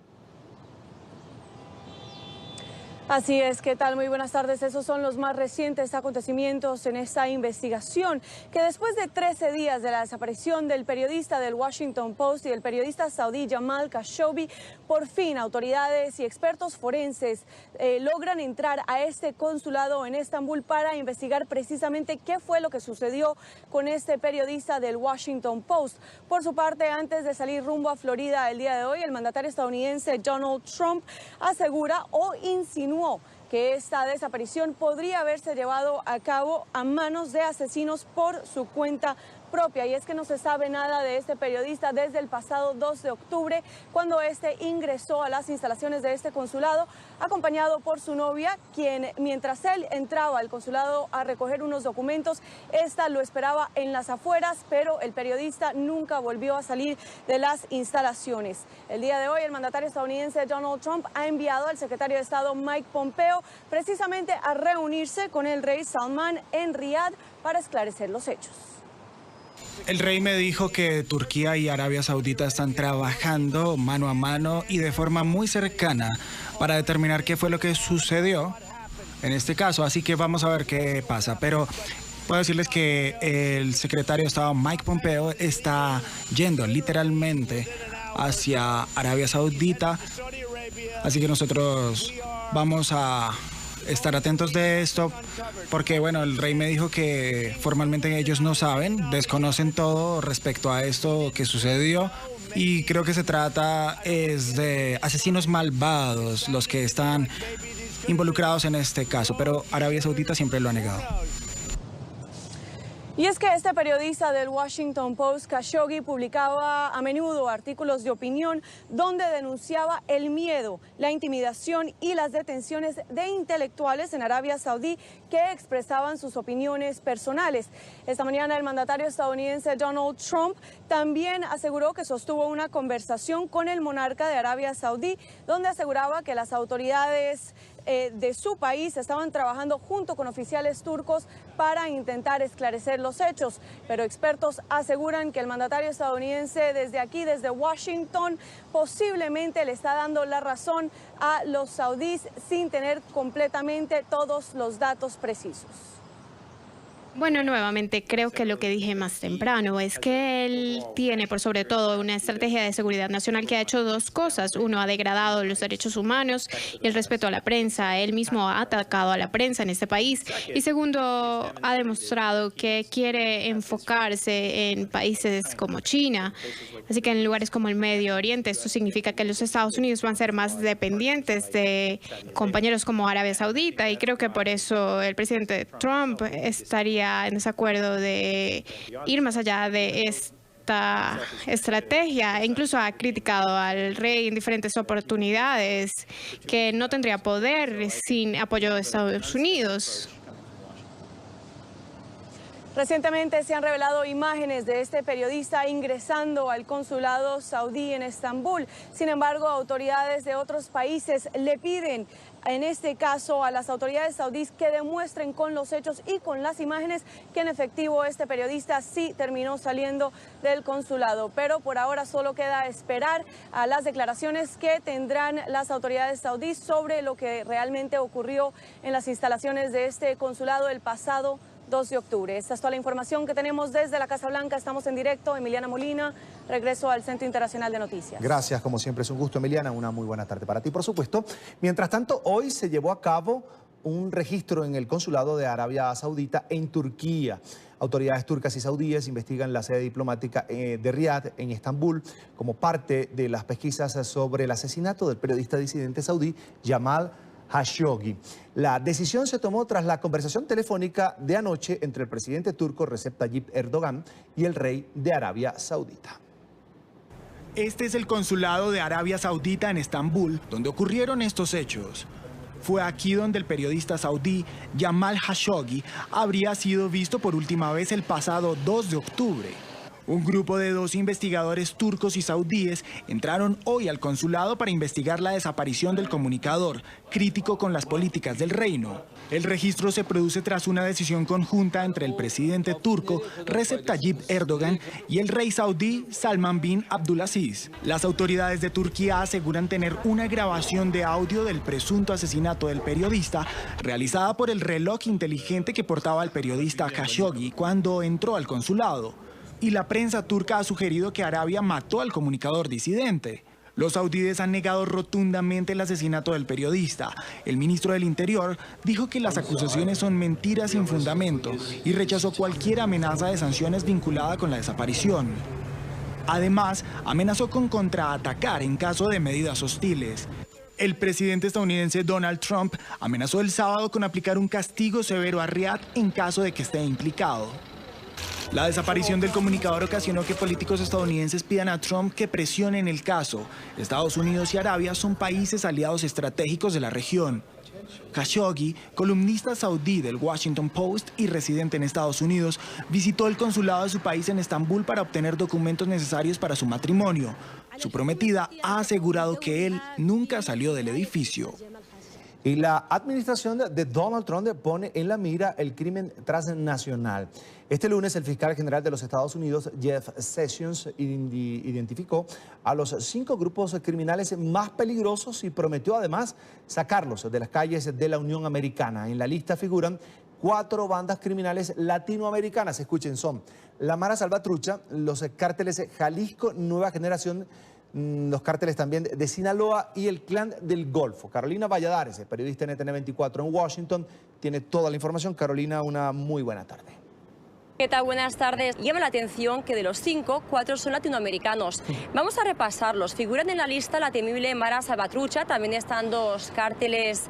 Así es, ¿qué tal? Muy buenas tardes. Esos son los más recientes acontecimientos en esta investigación, que después de 13 días de la desaparición del periodista del Washington Post y del periodista saudí Jamal Khashoggi, por fin autoridades y expertos forenses logran entrar a este consulado en Estambul para investigar precisamente qué fue lo que sucedió con este periodista del Washington Post. Por su parte, antes de salir rumbo a Florida el día de hoy, el mandatario estadounidense Donald Trump asegura o insinúa que esta desaparición podría haberse llevado a cabo a manos de asesinos por su cuenta propia. Y es que no se sabe nada de este periodista desde el pasado 2 de octubre, cuando este ingresó a las instalaciones de este consulado, acompañado por su novia, quien mientras él entraba al consulado a recoger unos documentos, esta lo esperaba en las afueras, pero el periodista nunca volvió a salir de las instalaciones. El día de hoy, el mandatario estadounidense Donald Trump ha enviado al secretario de Estado Mike Pompeo precisamente a reunirse con el rey Salman en Riad para esclarecer los hechos. El rey me dijo que Turquía y Arabia Saudita están trabajando mano a mano y de forma muy cercana para determinar qué fue lo que sucedió en este caso, así que vamos a ver qué pasa. Pero puedo decirles que el secretario de Estado Mike Pompeo está yendo literalmente hacia Arabia Saudita, así que nosotros vamos a estar atentos de esto, porque bueno, el rey me dijo que formalmente ellos no saben, desconocen todo respecto a esto que sucedió, y creo que se trata de asesinos malvados los que están involucrados en este caso, pero Arabia Saudita siempre lo ha negado. Y es que este periodista del Washington Post, Khashoggi, publicaba a menudo artículos de opinión donde denunciaba el miedo, la intimidación y las detenciones de intelectuales en Arabia Saudí que expresaban sus opiniones personales. Esta mañana el mandatario estadounidense Donald Trump también aseguró que sostuvo una conversación con el monarca de Arabia Saudí, donde aseguraba que las autoridades de su país estaban trabajando junto con oficiales turcos para intentar esclarecer los hechos. Pero expertos aseguran que el mandatario estadounidense desde aquí, desde Washington, posiblemente le está dando la razón a los saudíes sin tener completamente todos los datos precisos. Bueno, nuevamente creo que lo que dije más temprano es que él tiene por sobre todo una estrategia de seguridad nacional que ha hecho dos cosas. Uno, ha degradado los derechos humanos y el respeto a la prensa. Él mismo ha atacado a la prensa en este país. Y segundo, ha demostrado que quiere enfocarse en países como China. Así que en lugares como el Medio Oriente, esto significa que los Estados Unidos van a ser más dependientes de compañeros como Arabia Saudita. Y creo que por eso el presidente Trump estaría en desacuerdo de ir más allá de esta estrategia. Incluso ha criticado al rey en diferentes oportunidades, que no tendría poder sin apoyo de Estados Unidos. Recientemente se han revelado imágenes de este periodista ingresando al consulado saudí en Estambul. Sin embargo, autoridades de otros países le piden, en este caso, a las autoridades saudíes que demuestren con los hechos y con las imágenes que en efectivo este periodista sí terminó saliendo del consulado. Pero por ahora solo queda esperar a las declaraciones que tendrán las autoridades saudíes sobre lo que realmente ocurrió en las instalaciones de este consulado el pasado 2 de octubre. Esta es toda la información que tenemos desde la Casa Blanca. Estamos en directo. Emiliana Molina, regreso al Centro Internacional de Noticias. Gracias, como siempre es un gusto, Emiliana. Una muy buena tarde para ti, por supuesto. Mientras tanto, hoy se llevó a cabo un registro en el consulado de Arabia Saudita en Turquía. Autoridades turcas y saudíes investigan la sede diplomática de Riad en Estambul como parte de las pesquisas sobre el asesinato del periodista disidente saudí Jamal Khashoggi. La decisión se tomó tras la conversación telefónica de anoche entre el presidente turco Recep Tayyip Erdogan y el rey de Arabia Saudita. Este es el consulado de Arabia Saudita en Estambul, donde ocurrieron estos hechos. Fue aquí donde el periodista saudí Jamal Khashoggi habría sido visto por última vez el pasado 2 de octubre. Un grupo de 2 investigadores turcos y saudíes entraron hoy al consulado para investigar la desaparición del comunicador, crítico con las políticas del reino. El registro se produce tras una decisión conjunta entre el presidente turco Recep Tayyip Erdogan y el rey saudí Salman bin Abdulaziz. Las autoridades de Turquía aseguran tener una grabación de audio del presunto asesinato del periodista realizada por el reloj inteligente que portaba el periodista Khashoggi cuando entró al consulado. Y la prensa turca ha sugerido que Arabia mató al comunicador disidente. Los saudíes han negado rotundamente el asesinato del periodista. El ministro del Interior dijo que las acusaciones son mentiras sin fundamento y rechazó cualquier amenaza de sanciones vinculada con la desaparición. Además, amenazó con contraatacar en caso de medidas hostiles. El presidente estadounidense Donald Trump amenazó el sábado con aplicar un castigo severo a Riad en caso de que esté implicado. La desaparición del comunicador ocasionó que políticos estadounidenses pidan a Trump que presione el caso. Estados Unidos y Arabia son países aliados estratégicos de la región. Khashoggi, columnista saudí del Washington Post y residente en Estados Unidos, visitó el consulado de su país en Estambul para obtener documentos necesarios para su matrimonio. Su prometida ha asegurado que él nunca salió del edificio. Y la administración de Donald Trump pone en la mira el crimen transnacional. Este lunes, el fiscal general de los Estados Unidos, Jeff Sessions, identificó a los 5 grupos criminales más peligrosos y prometió además sacarlos de las calles de la Unión Americana. En la lista figuran 4 bandas criminales latinoamericanas. Escuchen, son la Mara Salvatrucha, los cárteles Jalisco Nueva Generación, los cárteles también de Sinaloa y el Clan del Golfo. Carolina Valladares, periodista en NTN24 en Washington, tiene toda la información. Carolina, una muy buena tarde. ¿Qué tal? Buenas tardes. Llama la atención que de los 5, 4 son latinoamericanos. Vamos a repasarlos. Figuran en la lista la temible Mara Salvatrucha, también están 2 cárteles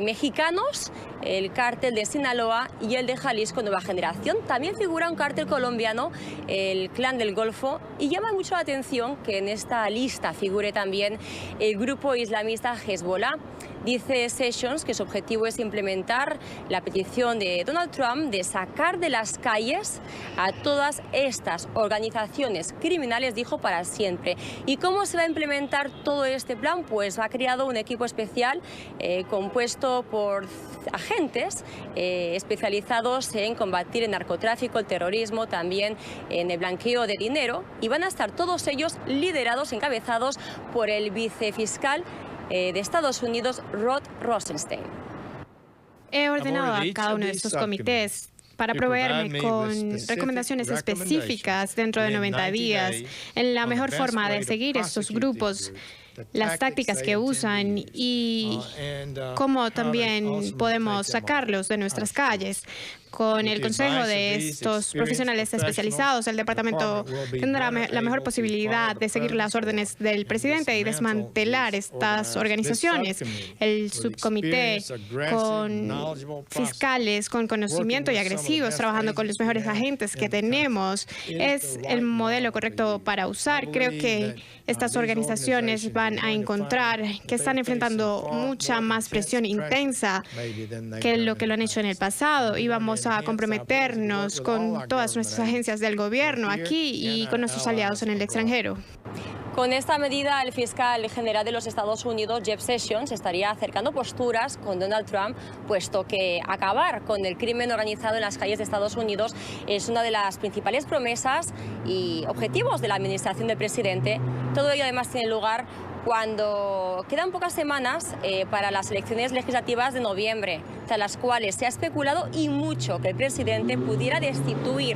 mexicanos, el cártel de Sinaloa y el de Jalisco Nueva Generación. También figura un cártel colombiano, el Clan del Golfo, y llama mucho la atención que en esta lista figure también el grupo islamista Hezbollah. Dice Sessions que su objetivo es implementar la petición de Donald Trump de sacar de las calles a todas estas organizaciones criminales, dijo, para siempre. ¿Y cómo se va a implementar todo este plan? Pues ha creado un equipo especial compuesto por agentes especializados en combatir el narcotráfico, el terrorismo, también en el blanqueo de dinero, y van a estar todos ellos liderados, encabezados por el vicefiscal de Estados Unidos, Rod Rosenstein. He ordenado a cada uno de estos comités para proveerme con recomendaciones específicas dentro de 90 días en la mejor forma de seguir estos grupos, las tácticas que usan y cómo también podemos sacarlos de nuestras calles. Con el consejo de estos profesionales especializados, el departamento tendrá la mejor posibilidad de seguir las órdenes del presidente y desmantelar estas organizaciones. El subcomité con fiscales con conocimiento y agresivos, trabajando con los mejores agentes que tenemos, es el modelo correcto para usar. Creo que estas organizaciones van a encontrar que están enfrentando mucha más presión intensa que lo han hecho en el pasado, y vamos a comprometernos con todas nuestras agencias del gobierno aquí y con nuestros aliados en el extranjero. Con esta medida, el fiscal general de los Estados Unidos, Jeff Sessions, estaría acercando posturas con Donald Trump, puesto que acabar con el crimen organizado en las calles de Estados Unidos es una de las principales promesas y objetivos de la administración del presidente. Todo ello además tiene lugar cuando quedan pocas semanas para las elecciones legislativas de noviembre, tras las cuales se ha especulado y mucho que el presidente pudiera destituir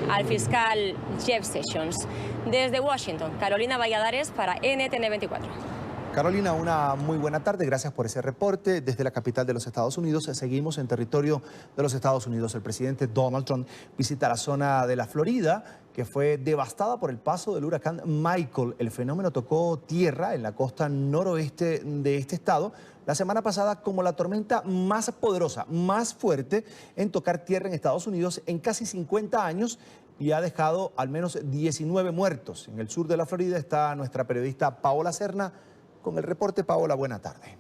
al fiscal Jeff Sessions. Desde Washington, Carolina Valladares para NTN24. Carolina, una muy buena tarde. Gracias por ese reporte. Desde la capital de los Estados Unidos, seguimos en territorio de los Estados Unidos. El presidente Donald Trump visita la zona de la Florida, que fue devastada por el paso del huracán Michael. El fenómeno tocó tierra en la costa noroeste de este estado la semana pasada como la tormenta más poderosa, más fuerte en tocar tierra en Estados Unidos en casi 50 años y ha dejado al menos 19 muertos. En el sur de la Florida está nuestra periodista Paola Serna con el reporte. Paola, buena tarde.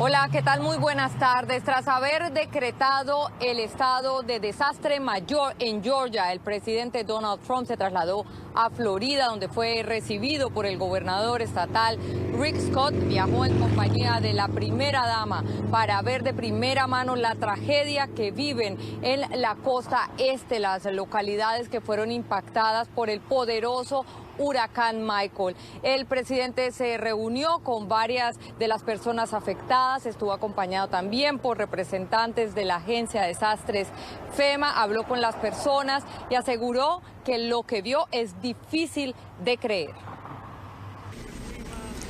Hola, ¿qué tal? Muy buenas tardes. Tras haber decretado el estado de desastre mayor en Georgia, el presidente Donald Trump se trasladó a Florida, donde fue recibido por el gobernador estatal Rick Scott. Viajó en compañía de la primera dama para ver de primera mano la tragedia que viven en la costa este, las localidades que fueron impactadas por el poderoso huracán Michael. El presidente se reunió con varias de las personas afectadas, estuvo acompañado también por representantes de la agencia de desastres FEMA, habló con las personas y aseguró que lo que vio es difícil de creer.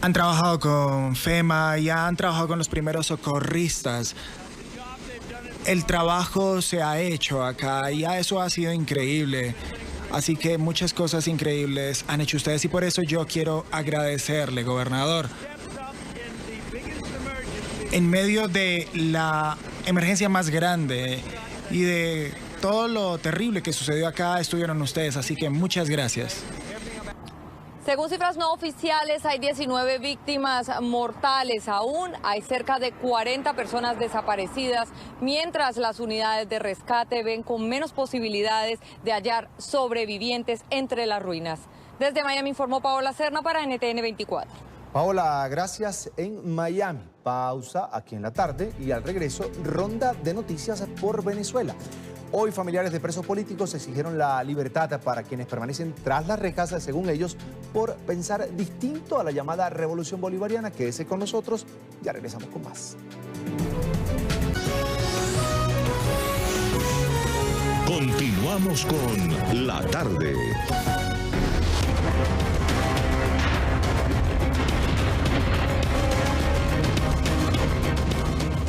Han trabajado con FEMA, ya han trabajado con los primeros socorristas. El trabajo se ha hecho acá y ya eso ha sido increíble. Así que muchas cosas increíbles han hecho ustedes y por eso yo quiero agradecerle, gobernador. En medio de la emergencia más grande y de todo lo terrible que sucedió acá, estuvieron ustedes, así que muchas gracias. Según cifras no oficiales, hay 19 víctimas mortales. Aún hay cerca de 40 personas desaparecidas, mientras las unidades de rescate ven con menos posibilidades de hallar sobrevivientes entre las ruinas. Desde Miami informó Paola Serna para NTN 24. Paola, gracias. En Miami, pausa aquí en la tarde y al regreso, ronda de noticias por Venezuela. Hoy familiares de presos políticos exigieron la libertad para quienes permanecen tras las rejas, según ellos, por pensar distinto a la llamada revolución bolivariana. Quédese con nosotros, ya regresamos con más. Continuamos con La Tarde.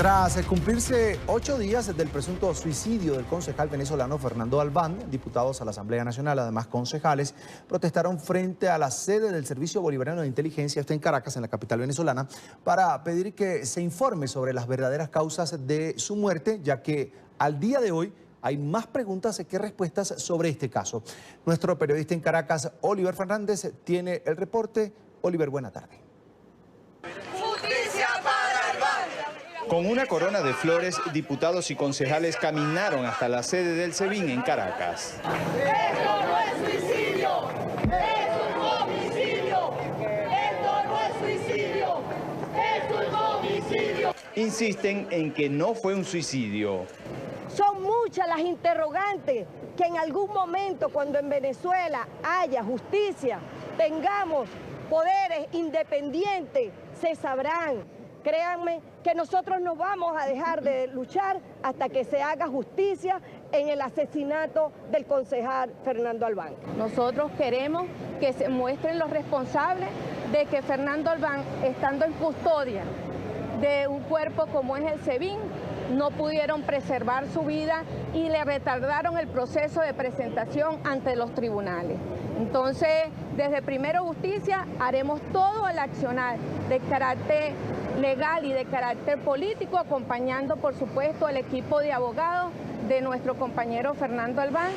Tras cumplirse 8 días del presunto suicidio del concejal venezolano Fernando Albán, diputados a la Asamblea Nacional, además concejales, protestaron frente a la sede del Servicio Bolivariano de Inteligencia, está en Caracas, en la capital venezolana, para pedir que se informe sobre las verdaderas causas de su muerte, ya que al día de hoy hay más preguntas que respuestas sobre este caso. Nuestro periodista en Caracas, Oliver Fernández, tiene el reporte. Oliver, buena tarde. Con una corona de flores, diputados y concejales caminaron hasta la sede del SEBIN en Caracas. ¡Esto no es suicidio! ¡Es un homicidio! ¡Esto no es suicidio! ¡Es un homicidio! Insisten en que no fue un suicidio. Son muchas las interrogantes que en algún momento, cuando en Venezuela haya justicia, tengamos poderes independientes, se sabrán. Créanme que nosotros no vamos a dejar de luchar hasta que se haga justicia en el asesinato del concejal Fernando Albán. Nosotros queremos que se muestren los responsables de que Fernando Albán, estando en custodia de un cuerpo como es el SEBIN, no pudieron preservar su vida y le retardaron el proceso de presentación ante los tribunales. Entonces, desde Primero Justicia haremos todo el accionar de carácter legal y de carácter político, acompañando, por supuesto, al equipo de abogados de nuestro compañero Fernando Albán.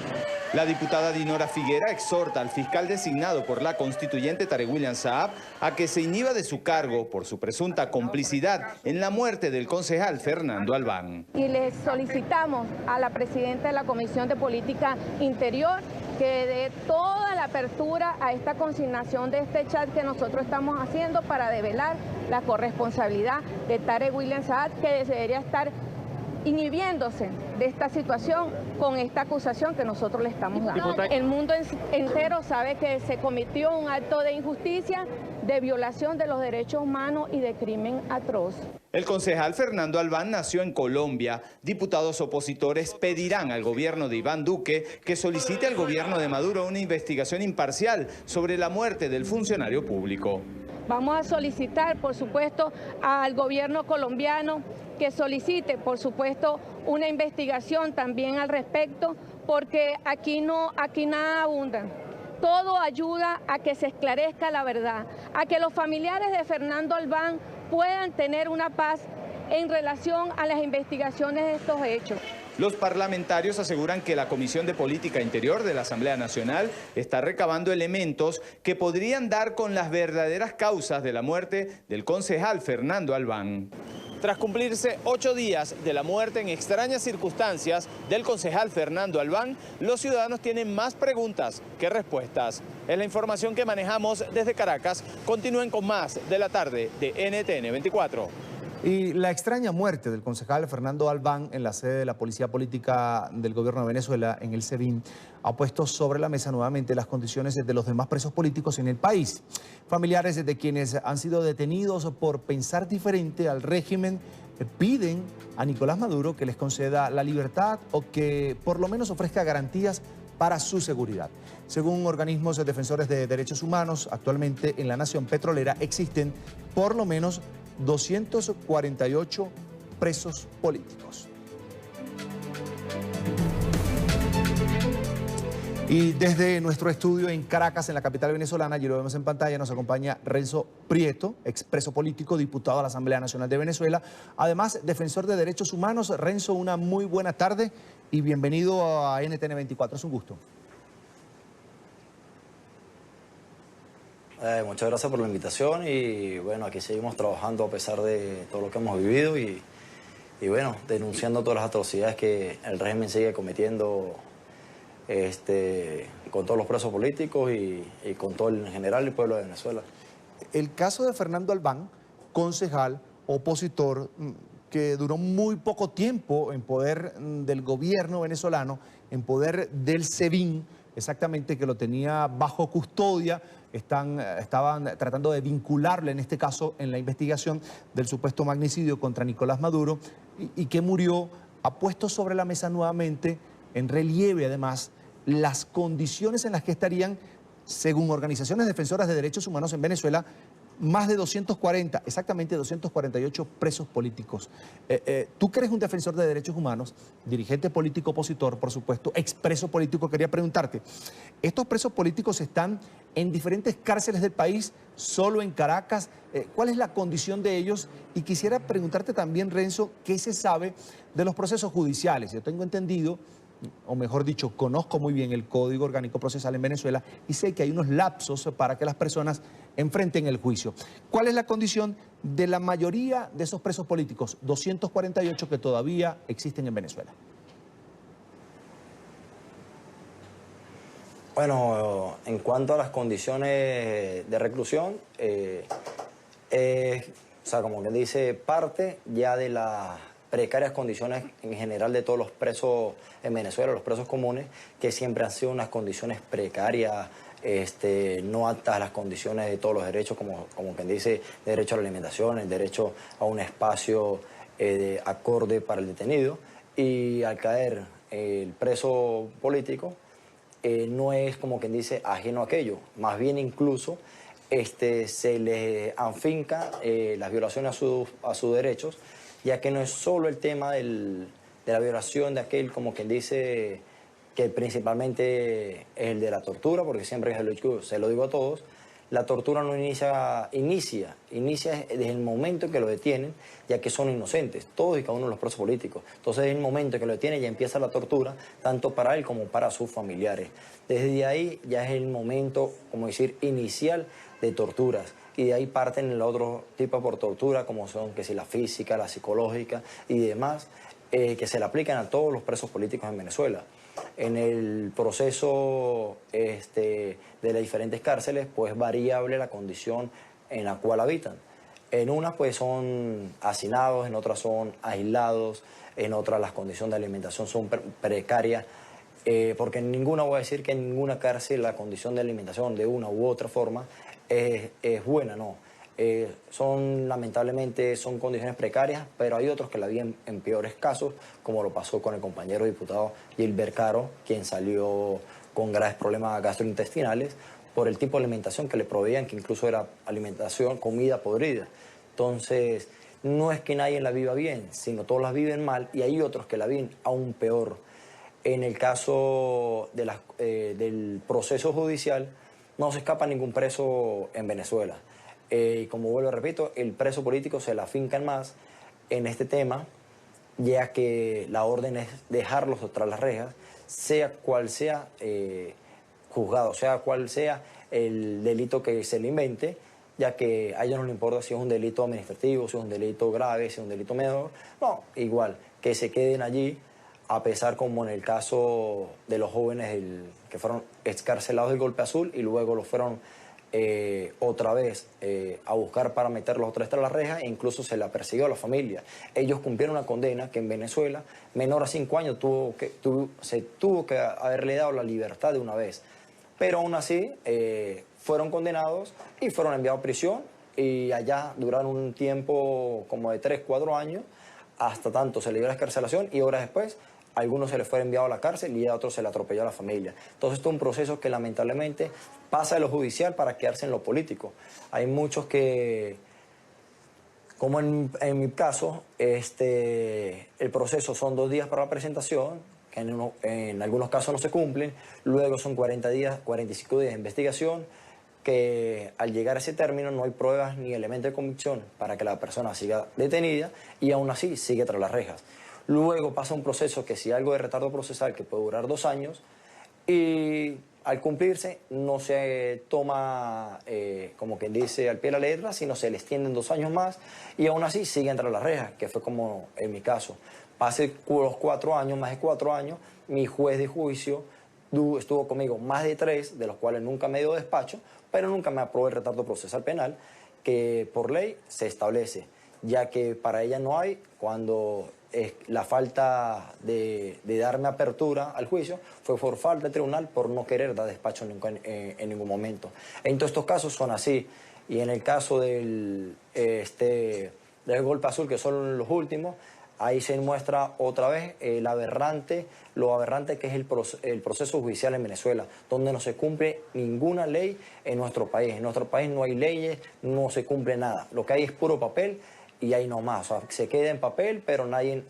La diputada Dinora Figuera exhorta al fiscal designado por la constituyente Tarek William Saab a que se inhiba de su cargo por su presunta complicidad en la muerte del concejal Fernando Albán. Y le solicitamos a la presidenta de la Comisión de Política Interior que dé toda la apertura a esta consignación de este chat que nosotros estamos haciendo para develar la corresponsabilidad de Tarek William Saab, que debería estar inhibiéndose de esta situación con esta acusación que nosotros le estamos dando. El mundo entero sabe que se cometió un acto de injusticia, de violación de los derechos humanos y de crimen atroz. El concejal Fernando Albán nació en Colombia. Diputados opositores pedirán al gobierno de Iván Duque que solicite al gobierno de Maduro una investigación imparcial sobre la muerte del funcionario público. Vamos a solicitar, por supuesto, al gobierno colombiano que solicite, por supuesto, una investigación también al respecto, porque aquí nada abunda. Todo ayuda a que se esclarezca la verdad, a que los familiares de Fernando Albán puedan tener una paz en relación a las investigaciones de estos hechos. Los parlamentarios aseguran que la Comisión de Política Interior de la Asamblea Nacional está recabando elementos que podrían dar con las verdaderas causas de la muerte del concejal Fernando Albán. Tras cumplirse 8 días de la muerte en extrañas circunstancias del concejal Fernando Albán, los ciudadanos tienen más preguntas que respuestas. Es la información que manejamos desde Caracas. Continúen con más de la tarde de NTN 24. Y la extraña muerte del concejal Fernando Albán en la sede de la Policía Política del Gobierno de Venezuela, en el SEBIN, ha puesto sobre la mesa nuevamente las condiciones de los demás presos políticos en el país. Familiares de quienes han sido detenidos por pensar diferente al régimen piden a Nicolás Maduro que les conceda la libertad o que por lo menos ofrezca garantías para su seguridad. Según organismos defensores de derechos humanos, actualmente en la nación petrolera existen por lo menos 248 presos políticos. Y desde nuestro estudio en Caracas, en la capital venezolana, allí lo vemos en pantalla, nos acompaña Renzo Prieto, expreso político, diputado a la Asamblea Nacional de Venezuela, además defensor de derechos humanos. Renzo, una muy buena tarde y bienvenido a NTN 24, es un gusto. Muchas gracias por la invitación y bueno, aquí seguimos trabajando a pesar de todo lo que hemos vivido y bueno, denunciando todas las atrocidades que el régimen sigue cometiendo con todos los presos políticos y con todo en general el pueblo de Venezuela. El caso de Fernando Albán, concejal, opositor, que duró muy poco tiempo en poder del gobierno venezolano, en poder del SEBIN, exactamente, que lo tenía bajo custodia. Estaban tratando de vincularle, en este caso, en la investigación del supuesto magnicidio contra Nicolás Maduro y que murió. Ha puesto sobre la mesa nuevamente, en relieve además, las condiciones en las que estarían, según organizaciones defensoras de derechos humanos en Venezuela, más de 240, exactamente 248 presos políticos. Tú que eres un defensor de derechos humanos, dirigente político opositor, por supuesto, expreso político, quería preguntarte, ¿estos presos políticos están en diferentes cárceles del país, solo en Caracas? ¿Cuál es la condición de ellos? Y quisiera preguntarte también, Renzo, ¿qué se sabe de los procesos judiciales? Yo tengo entendido, o mejor dicho, conozco muy bien el Código Orgánico Procesal en Venezuela y sé que hay unos lapsos para que las personas enfrenten el juicio. ¿Cuál es la condición de la mayoría de esos presos políticos, 248 que todavía existen en Venezuela? Bueno, en cuanto a las condiciones de reclusión, o sea, como quien dice, parte ya de las precarias condiciones en general de todos los presos en Venezuela, los presos comunes, que siempre han sido unas condiciones precarias, no aptas a las condiciones de todos los derechos, como quien dice, derecho a la alimentación, el derecho a un espacio acorde para el detenido. Y al caer el preso político, no es como quien dice ajeno a aquello, más bien incluso se le afinca las violaciones a sus derechos, ya que no es solo el tema de la violación de aquel, como quien dice, que principalmente es el de la tortura, porque siempre se lo digo a todos, la tortura no inicia desde el momento en que lo detienen, ya que son inocentes, todos y cada uno de los presos políticos. Entonces, en el momento en que lo detienen ya empieza la tortura, tanto para él como para sus familiares. Desde ahí ya es el momento, como decir, inicial de torturas. Y de ahí parten el otro tipo de tortura, como son que si la física, la psicológica y demás, que se le aplican a todos los presos políticos en Venezuela. En el proceso de las diferentes cárceles, pues es variable la condición en la cual habitan. En unas pues son hacinados, en otras son aislados, en otras las condiciones de alimentación son precarias, porque en ninguna, voy a decir que en ninguna cárcel la condición de alimentación de una u otra forma es buena, no. Lamentablemente son condiciones precarias, pero hay otros que la viven en peores casos, como lo pasó con el compañero diputado Gilbert Caro, quien salió con graves problemas gastrointestinales por el tipo de alimentación que le proveían, que incluso era alimentación, comida podrida. Entonces, no es que nadie la viva bien, sino todos la viven mal, y hay otros que la viven aún peor. En el caso del proceso judicial, no se escapa ningún preso en Venezuela. Y como vuelvo a repito, el preso político se la afincan más en este tema, ya que la orden es dejarlos tras las rejas, sea cual sea juzgado, sea cual sea el delito que se le invente, ya que a ellos no les importa si es un delito administrativo, si es un delito grave, si es un delito menor. No, igual, que se queden allí, a pesar como en el caso de los jóvenes que fueron excarcelados del Golpe Azul y luego los fueron otra vez a buscar para meterlos otra vez tras las rejas, e incluso se la persiguió a la familia. Ellos cumplieron una condena que en Venezuela, menor a 5 años, se tuvo que haberle dado la libertad de una vez. Pero aún así fueron condenados y fueron enviados a prisión, y allá duraron un tiempo como de 3, 4 años, hasta tanto se le dio la excarcelación, y horas después a algunos se les fue enviado a la cárcel y a otros se le atropelló a la familia. Entonces esto es un proceso que lamentablemente pasa de lo judicial para quedarse en lo político. Hay muchos que, como en mi caso, el proceso son 2 días para la presentación, que en algunos casos no se cumplen, luego son 40 días, 45 días de investigación, que al llegar a ese término no hay pruebas ni elementos de convicción para que la persona siga detenida, y aún así sigue tras las rejas. Luego pasa un proceso que si algo de retardo procesal que puede durar 2 años, y al cumplirse no se toma, como quien dice, al pie de la letra, sino se le extienden 2 años más, y aún así siguen tras las rejas, que fue como en mi caso. Pasé los 4 años, más de 4 años, mi juez de juicio estuvo conmigo más de 3, de los cuales nunca me dio despacho, pero nunca me aprobó el retardo procesal penal, que por ley se establece, ya que para ella no hay, cuando la falta de darme apertura al juicio fue por falta del tribunal, por no querer dar despacho en ningún momento. En todos estos casos son así, y en el caso del Golpe Azul, que son los últimos, ahí se muestra otra vez lo aberrante que es el proceso judicial en Venezuela, donde no se cumple ninguna ley en nuestro país. En nuestro país no hay leyes, no se cumple nada. Lo que hay es puro papel, y ahí nomás. O sea, se queda en papel, pero nadie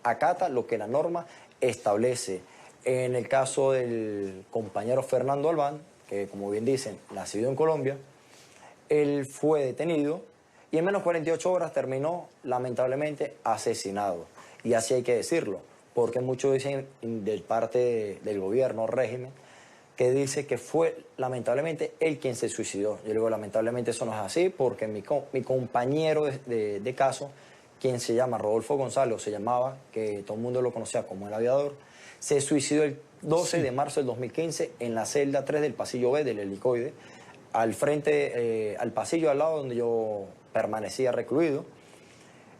acata lo que la norma establece. En el caso del compañero Fernando Albán, que como bien dicen, nacido en Colombia, él fue detenido y en menos de 48 horas terminó lamentablemente asesinado. Y así hay que decirlo, porque muchos dicen de parte del gobierno, régimen, que dice que fue lamentablemente él quien se suicidó. Yo digo, lamentablemente eso no es así, porque mi compañero de caso, quien se llama Rodolfo González, se llamaba, que todo el mundo lo conocía como el aviador, se suicidó el 12 de marzo del 2015 en la celda 3 del pasillo B del helicoide, al frente, al pasillo al lado donde yo permanecía recluido.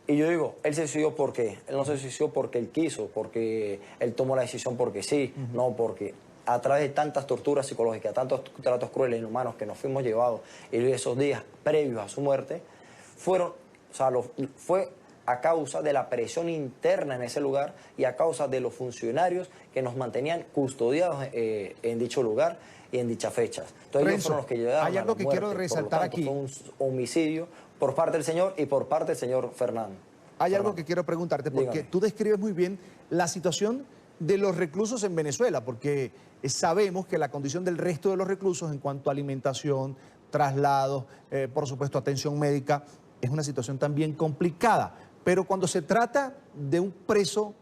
Y yo digo, él se suicidó ¿por qué? Él no se suicidó porque él quiso, porque él tomó la decisión porque sí, no porque a través de tantas torturas psicológicas, tantos tratos crueles e inhumanos que nos fuimos llevados y esos días previos a su muerte, fue a causa de la presión interna en ese lugar y a causa de los funcionarios que nos mantenían custodiados en dicho lugar y en dichas fechas. Entonces ellos fueron los que llegaron hay algo a la que muerte. quiero resaltar aquí. Fue un homicidio por parte del señor y por parte del señor Fernando. Hay algo que quiero preguntarte, porque Dígame. tú describes muy bien la situación de los reclusos en Venezuela, porque sabemos que la condición del resto de los reclusos en cuanto a alimentación, traslados, por supuesto atención médica, es una situación también complicada. Pero cuando se trata de un preso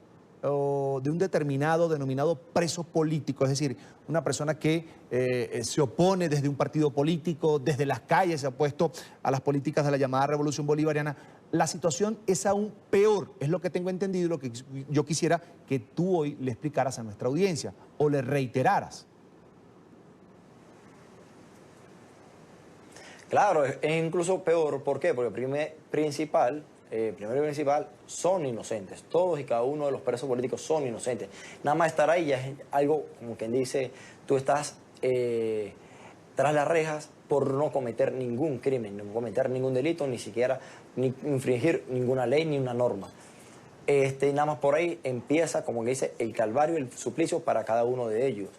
o de un determinado denominado preso político, es decir, una persona que se opone desde un partido político, desde las calles se ha opuesto a las políticas de la llamada Revolución Bolivariana, la situación es aún peor, es lo que tengo entendido y lo que yo quisiera que tú hoy le explicaras a nuestra audiencia o le reiteraras. Claro, es incluso peor. ¿Por qué? Porque primero y principal, son inocentes. Todos y cada uno de los presos políticos son inocentes. Nada más estar ahí ya es algo, como quien dice, tú estás tras las rejas por no cometer ningún crimen, no cometer ningún delito, ni siquiera ni infringir ninguna ley ni una norma. Nada más por ahí empieza, como que dice, el calvario, el suplicio para cada uno de ellos.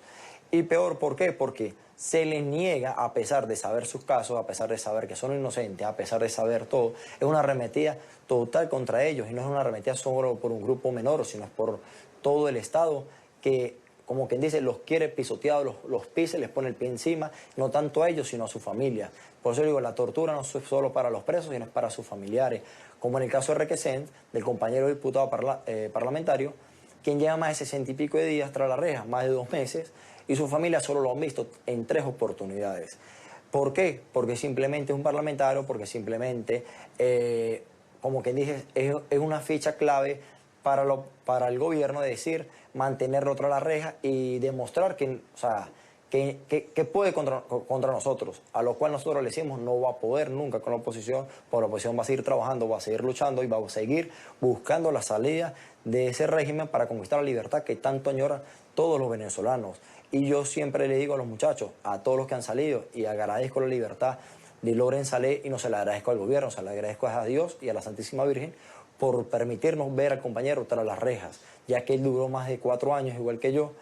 Y peor, ¿por qué? Porque se les niega, a pesar de saber sus casos, a pesar de saber que son inocentes, a pesar de saber todo, es una arremetida total contra ellos, y no es una arremetida solo por un grupo menor, sino es por todo el Estado que, como quien dice, los quiere pisoteados, los pisa, les pone el pie encima, no tanto a ellos, sino a su familia. Por eso digo, la tortura no es solo para los presos, sino es para sus familiares, como en el caso de Requesens, del compañero diputado parlamentario, quien lleva más de 60 y pico de días tras la reja, más de 2 meses, y su familia solo lo han visto en 3 oportunidades. ¿Por qué? Porque simplemente es un parlamentario, porque simplemente, como quien dije, es una ficha clave para el gobierno de decir, mantenerlo tras la reja y demostrar que, o sea, que puede contra nosotros, a lo cual nosotros le decimos no va a poder nunca con la oposición, porque la oposición va a seguir trabajando, va a seguir luchando y va a seguir buscando la salida de ese régimen para conquistar la libertad que tanto añoran todos los venezolanos. Y yo siempre le digo a los muchachos, a todos los que han salido, y agradezco la libertad de Loren Saleh, y no se la agradezco al gobierno, se la agradezco a Dios y a la Santísima Virgen por permitirnos ver al compañero tras las rejas, ya que él duró más de 4 años igual que yo,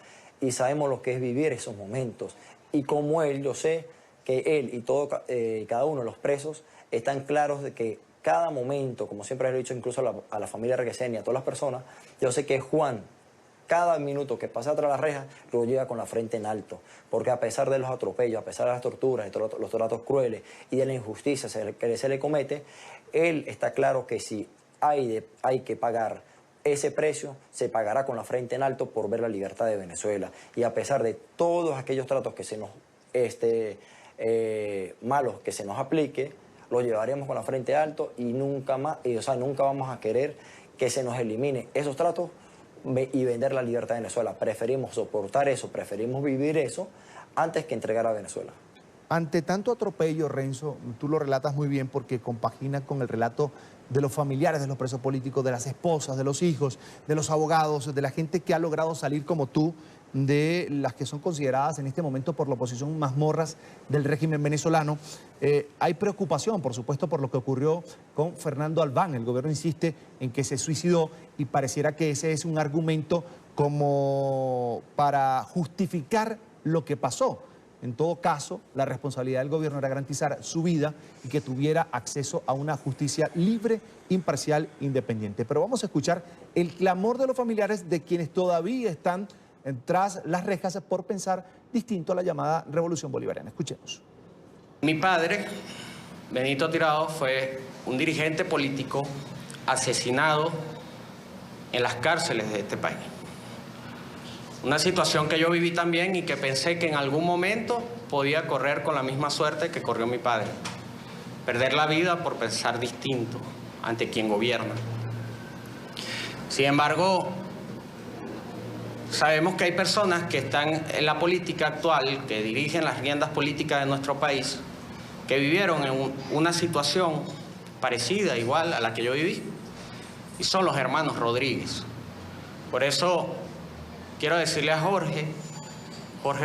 y sabemos lo que es vivir esos momentos. Y como él, yo sé que él y cada uno de los presos están claros de que cada momento, como siempre lo he dicho incluso a la familia Requesens y a todas las personas, yo sé que Juan, cada minuto que pasa tras las rejas, lo lleva con la frente en alto. Porque a pesar de los atropellos, a pesar de las torturas, de los tratos crueles y de la injusticia que se le comete, él está claro que si hay que pagar ese precio, se pagará con la frente en alto por ver la libertad de Venezuela. Y a pesar de todos aquellos tratos que se nos malos que se nos aplique, lo llevaremos con la frente alto y nunca más, nunca vamos a querer que se nos elimine esos tratos y vender la libertad de Venezuela. Preferimos soportar eso, preferimos vivir eso antes que entregar a Venezuela. Ante tanto atropello, Renzo, tú lo relatas muy bien porque compagina con el relato de los familiares de los presos políticos, de las esposas, de los hijos, de los abogados, de la gente que ha logrado salir como tú, de las que son consideradas en este momento por la oposición mazmorras del régimen venezolano. Hay preocupación, por supuesto, por lo que ocurrió con Fernando Albán. El gobierno insiste en que se suicidó y pareciera que ese es un argumento como para justificar lo que pasó. En todo caso, la responsabilidad del gobierno era garantizar su vida y que tuviera acceso a una justicia libre, imparcial, independiente. Pero vamos a escuchar el clamor de los familiares de quienes todavía están tras las rejas por pensar distinto a la llamada Revolución Bolivariana. Escuchemos. Mi padre, Benito Tirado, fue un dirigente político asesinado en las cárceles de este país. Una situación que yo viví también y que pensé que en algún momento podía correr con la misma suerte que corrió mi padre. Perder la vida por pensar distinto ante quien gobierna. Sin embargo, sabemos que hay personas que están en la política actual, que dirigen las riendas políticas de nuestro país, que vivieron en una situación parecida, igual a la que yo viví, y son los hermanos Rodríguez. Por eso quiero decirle a Jorge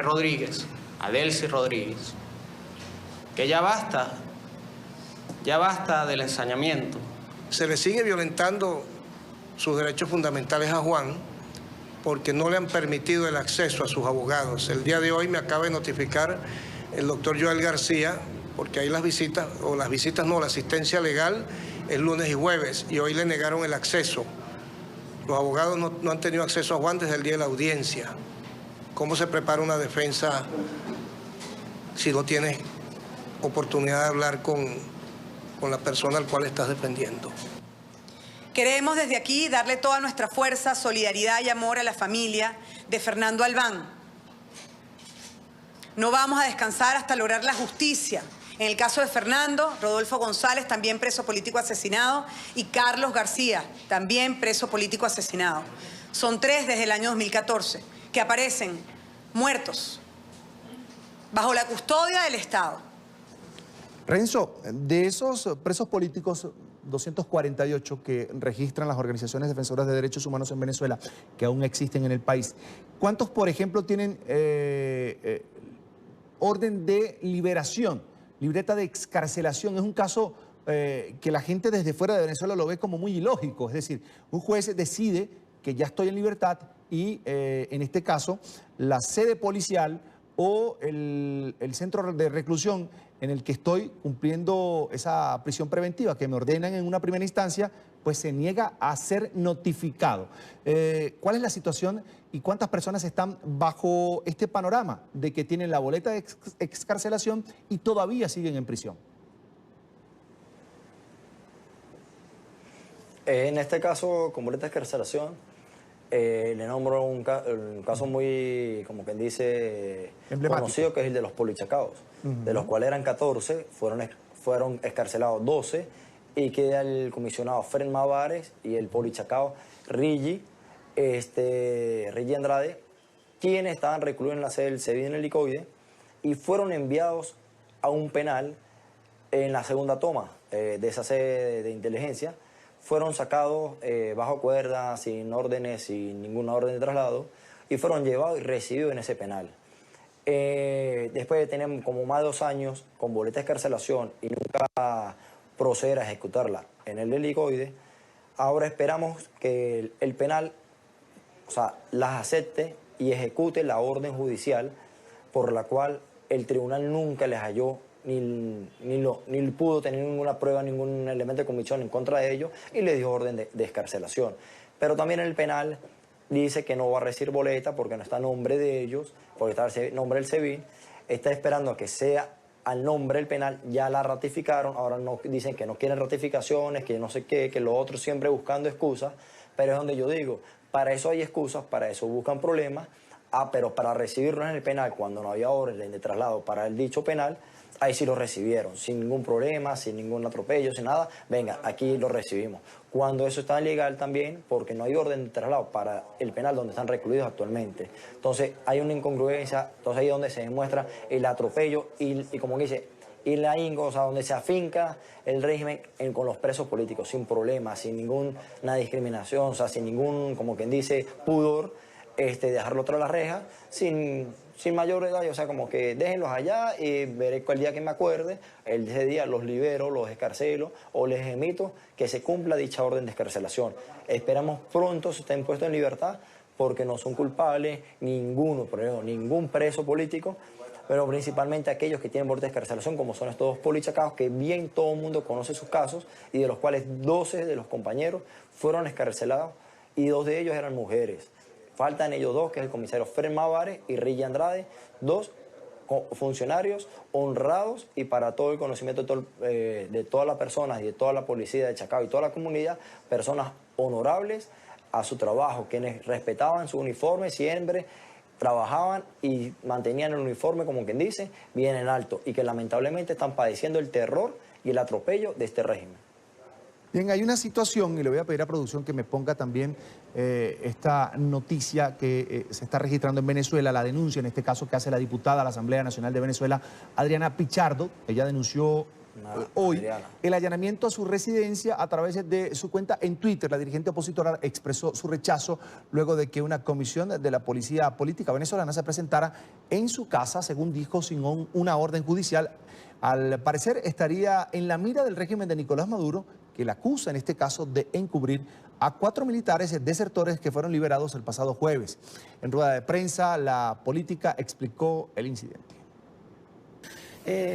Rodríguez, a Delcy Rodríguez, que ya basta del ensañamiento. Se le sigue violentando sus derechos fundamentales a Juan porque no le han permitido el acceso a sus abogados. El día de hoy me acaba de notificar el doctor Joel García, porque ahí la asistencia legal es lunes y jueves, y hoy le negaron el acceso. Los abogados no han tenido acceso a Juan desde el día de la audiencia. ¿Cómo se prepara una defensa si no tienes oportunidad de hablar con la persona al cual estás defendiendo? Queremos desde aquí darle toda nuestra fuerza, solidaridad y amor a la familia de Fernando Albán. No vamos a descansar hasta lograr la justicia. En el caso de Fernando, Rodolfo González, también preso político asesinado, y Carlos García, también preso político asesinado. Son 3 desde el año 2014 que aparecen muertos bajo la custodia del Estado. Renzo, de esos presos políticos 248 que registran las organizaciones defensoras de derechos humanos en Venezuela, que aún existen en el país, ¿cuántos, por ejemplo, tienen orden de liberación? Libreta de excarcelación. Es un caso que la gente desde fuera de Venezuela lo ve como muy ilógico. Es decir, un juez decide que ya estoy en libertad y en este caso la sede policial o el centro de reclusión en el que estoy cumpliendo esa prisión preventiva que me ordenan en una primera instancia, pues se niega a ser notificado. ¿Cuál es la situación y cuántas personas están bajo este panorama de que tienen la boleta de excarcelación y todavía siguen en prisión? En este caso, con boleta de excarcelación, Le nombro un caso muy, como quien dice, conocido, que es el de los polichacaos, de los cuales eran 14, fueron excarcelados 12, y queda el comisionado Fred Mavares y el polichacao Rigi Andrade, quienes estaban recluidos en la sede del SEBIN en el Helicoide y fueron enviados a un penal en la segunda toma de esa sede de inteligencia. Fueron sacados bajo cuerda, sin órdenes, sin ninguna orden de traslado, y fueron llevados y recibidos en ese penal. Después de tener como más de 2 años con boleta de excarcelación y nunca proceder a ejecutarla en el Helicoide, ahora esperamos que el penal, o sea, las acepte y ejecute la orden judicial por la cual el tribunal nunca les halló ni pudo tener ninguna prueba, ningún elemento de convicción en contra de ellos, y le dio orden de excarcelación. Pero también el penal dice que no va a recibir boleta porque no está a nombre de ellos, porque está a nombre del SEBIN. Está esperando a que sea al nombre del penal, ya la ratificaron, ahora no, dicen que no quieren ratificaciones, que no sé qué, que lo otro, siempre buscando excusas, pero es donde yo digo, para eso hay excusas, para eso buscan problemas, pero para recibirlo en el penal, cuando no había orden de traslado para el dicho penal, ahí sí lo recibieron, sin ningún problema, sin ningún atropello, sin nada, venga, aquí lo recibimos. Cuando eso está ilegal también, porque no hay orden de traslado para el penal donde están recluidos actualmente. Entonces hay una incongruencia, entonces ahí es donde se demuestra el atropello y como dice, y la o sea, donde se afinca el régimen con los presos políticos, sin problemas, sin ninguna discriminación, o sea, sin ningún, como quien dice, pudor, dejarlo tras la reja, sin mayor edad, o sea, como que déjenlos allá y veré cuál día que me acuerde, ese día los libero, los escarcelo o les emito que se cumpla dicha orden de escarcelación. Esperamos pronto se estén puestos en libertad porque no son culpables ningún preso político, pero principalmente aquellos que tienen orden de escarcelación, como son estos 2 polichacaos, que bien todo el mundo conoce sus casos y de los cuales 12 de los compañeros fueron escarcelados y 2 de ellos eran mujeres. Faltan ellos 2, que es el comisario Fred Mavares y Rigi Andrade, 2 funcionarios honrados y para todo el conocimiento de todas las personas y de toda la policía de Chacao y toda la comunidad, personas honorables a su trabajo, quienes respetaban su uniforme, siempre trabajaban y mantenían el uniforme, como quien dice, bien en alto, y que lamentablemente están padeciendo el terror y el atropello de este régimen. Bien, hay una situación, y le voy a pedir a producción que me ponga también esta noticia que se está registrando en Venezuela, la denuncia en este caso que hace la diputada a la Asamblea Nacional de Venezuela, Adriana Pichardo. Ella denunció hoy el allanamiento a su residencia a través de su cuenta en Twitter. La dirigente opositora expresó su rechazo luego de que una comisión de la Policía Política venezolana se presentara en su casa, según dijo, sin una orden judicial. Al parecer estaría en la mira del régimen de Nicolás Maduro, que la acusa en este caso de encubrir a 4 militares desertores que fueron liberados el pasado jueves. En rueda de prensa, la política explicó el incidente.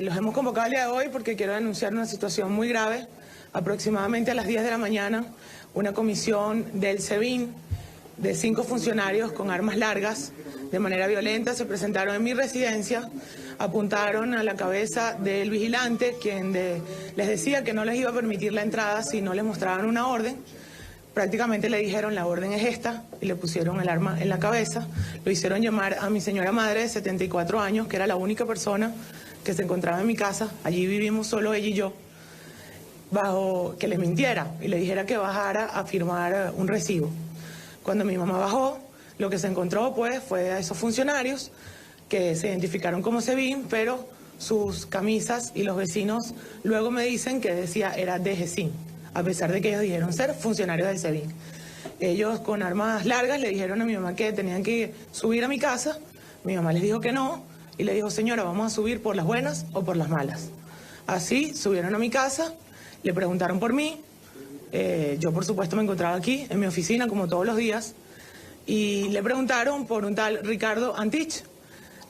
Los hemos convocado el día de hoy porque quiero denunciar una situación muy grave. Aproximadamente a las 10 de la mañana, una comisión del SEBIN de 5 funcionarios con armas largas de manera violenta se presentaron en mi residencia, apuntaron a la cabeza del vigilante, quien les decía que no les iba a permitir la entrada si no les mostraban una orden. Prácticamente le dijeron la orden es esta y le pusieron el arma en la cabeza. Lo hicieron llamar a mi señora madre de 74 años, que era la única persona que se encontraba en mi casa. Allí vivimos solo ella y yo, bajo que les mintiera y le dijera que bajara a firmar un recibo. Cuando mi mamá bajó, lo que se encontró pues fue a esos funcionarios que se identificaron como SEBIN, pero sus camisas y los vecinos luego me dicen que decía era de GESIN, a pesar de que ellos dijeron ser funcionarios del SEBIN. Ellos con armas largas le dijeron a mi mamá que tenían que subir a mi casa. Mi mamá les dijo que no y le dijo, señora, vamos a subir por las buenas o por las malas. Así subieron a mi casa, le preguntaron por mí. Yo por supuesto me encontraba aquí en mi oficina como todos los días y le preguntaron por un tal Ricardo Antich.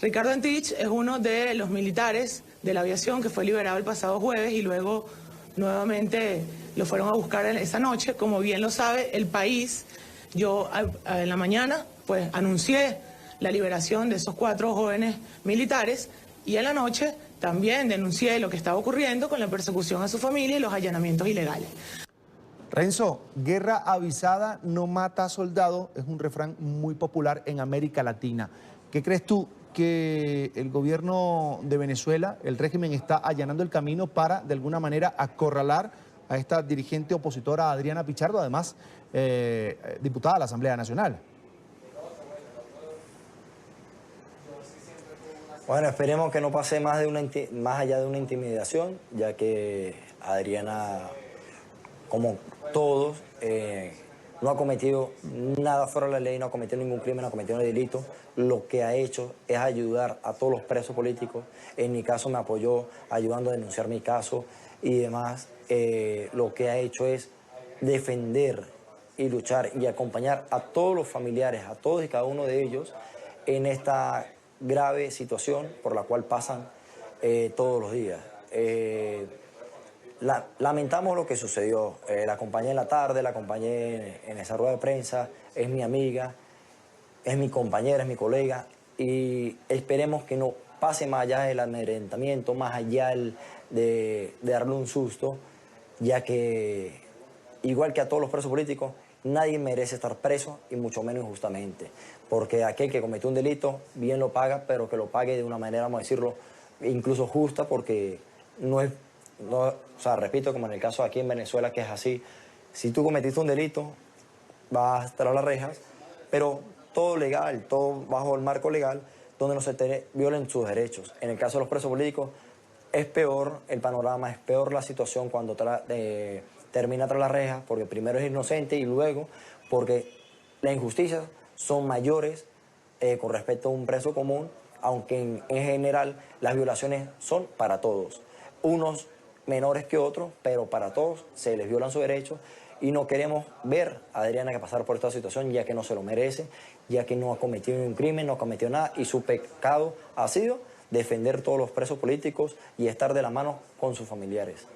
Ricardo Antich es uno de los militares de la aviación que fue liberado el pasado jueves y luego nuevamente lo fueron a buscar esa noche. Como bien lo sabe el país, yo en la mañana pues anuncié la liberación de esos 4 jóvenes militares y en la noche también denuncié lo que estaba ocurriendo con la persecución a su familia y los allanamientos ilegales. Renzo, guerra avisada no mata soldado, es un refrán muy popular en América Latina. ¿Qué crees tú que el gobierno de Venezuela, el régimen, está allanando el camino para, de alguna manera, acorralar a esta dirigente opositora Adriana Pichardo, además diputada a la Asamblea Nacional? Bueno, esperemos que no pase más allá de una intimidación, ya que Adriana, como todos, no ha cometido nada fuera de la ley, no ha cometido ningún crimen, no ha cometido ningún delito. Lo que ha hecho es ayudar a todos los presos políticos. En mi caso me apoyó ayudando a denunciar mi caso y demás. Lo que ha hecho es defender y luchar y acompañar a todos los familiares, a todos y cada uno de ellos en esta grave situación por la cual pasan todos los días. Lamentamos lo que sucedió. La acompañé en la tarde, la acompañé en esa rueda de prensa, es mi amiga, es mi compañera, es mi colega, y esperemos que no pase más allá del amedrentamiento, más allá de darle un susto, ya que, igual que a todos los presos políticos, nadie merece estar preso, y mucho menos injustamente, porque aquel que cometió un delito bien lo paga, pero que lo pague de una manera, vamos a decirlo, incluso justa, porque o sea, repito, como en el caso aquí en Venezuela, que es así, si tú cometiste un delito, vas a estar a las rejas, pero todo legal, todo bajo el marco legal, donde no se te violen sus derechos. En el caso de los presos políticos, es peor el panorama, es peor la situación cuando termina tras las rejas, porque primero es inocente y luego porque las injusticias son mayores con respecto a un preso común, aunque en general las violaciones son para todos. Unos menores que otros, pero para todos se les violan sus derechos, y no queremos ver a Adriana que pasar por esta situación, ya que no se lo merece, ya que no ha cometido ningún crimen, no ha cometido nada, y su pecado ha sido defender todos los presos políticos y estar de la mano con sus familiares.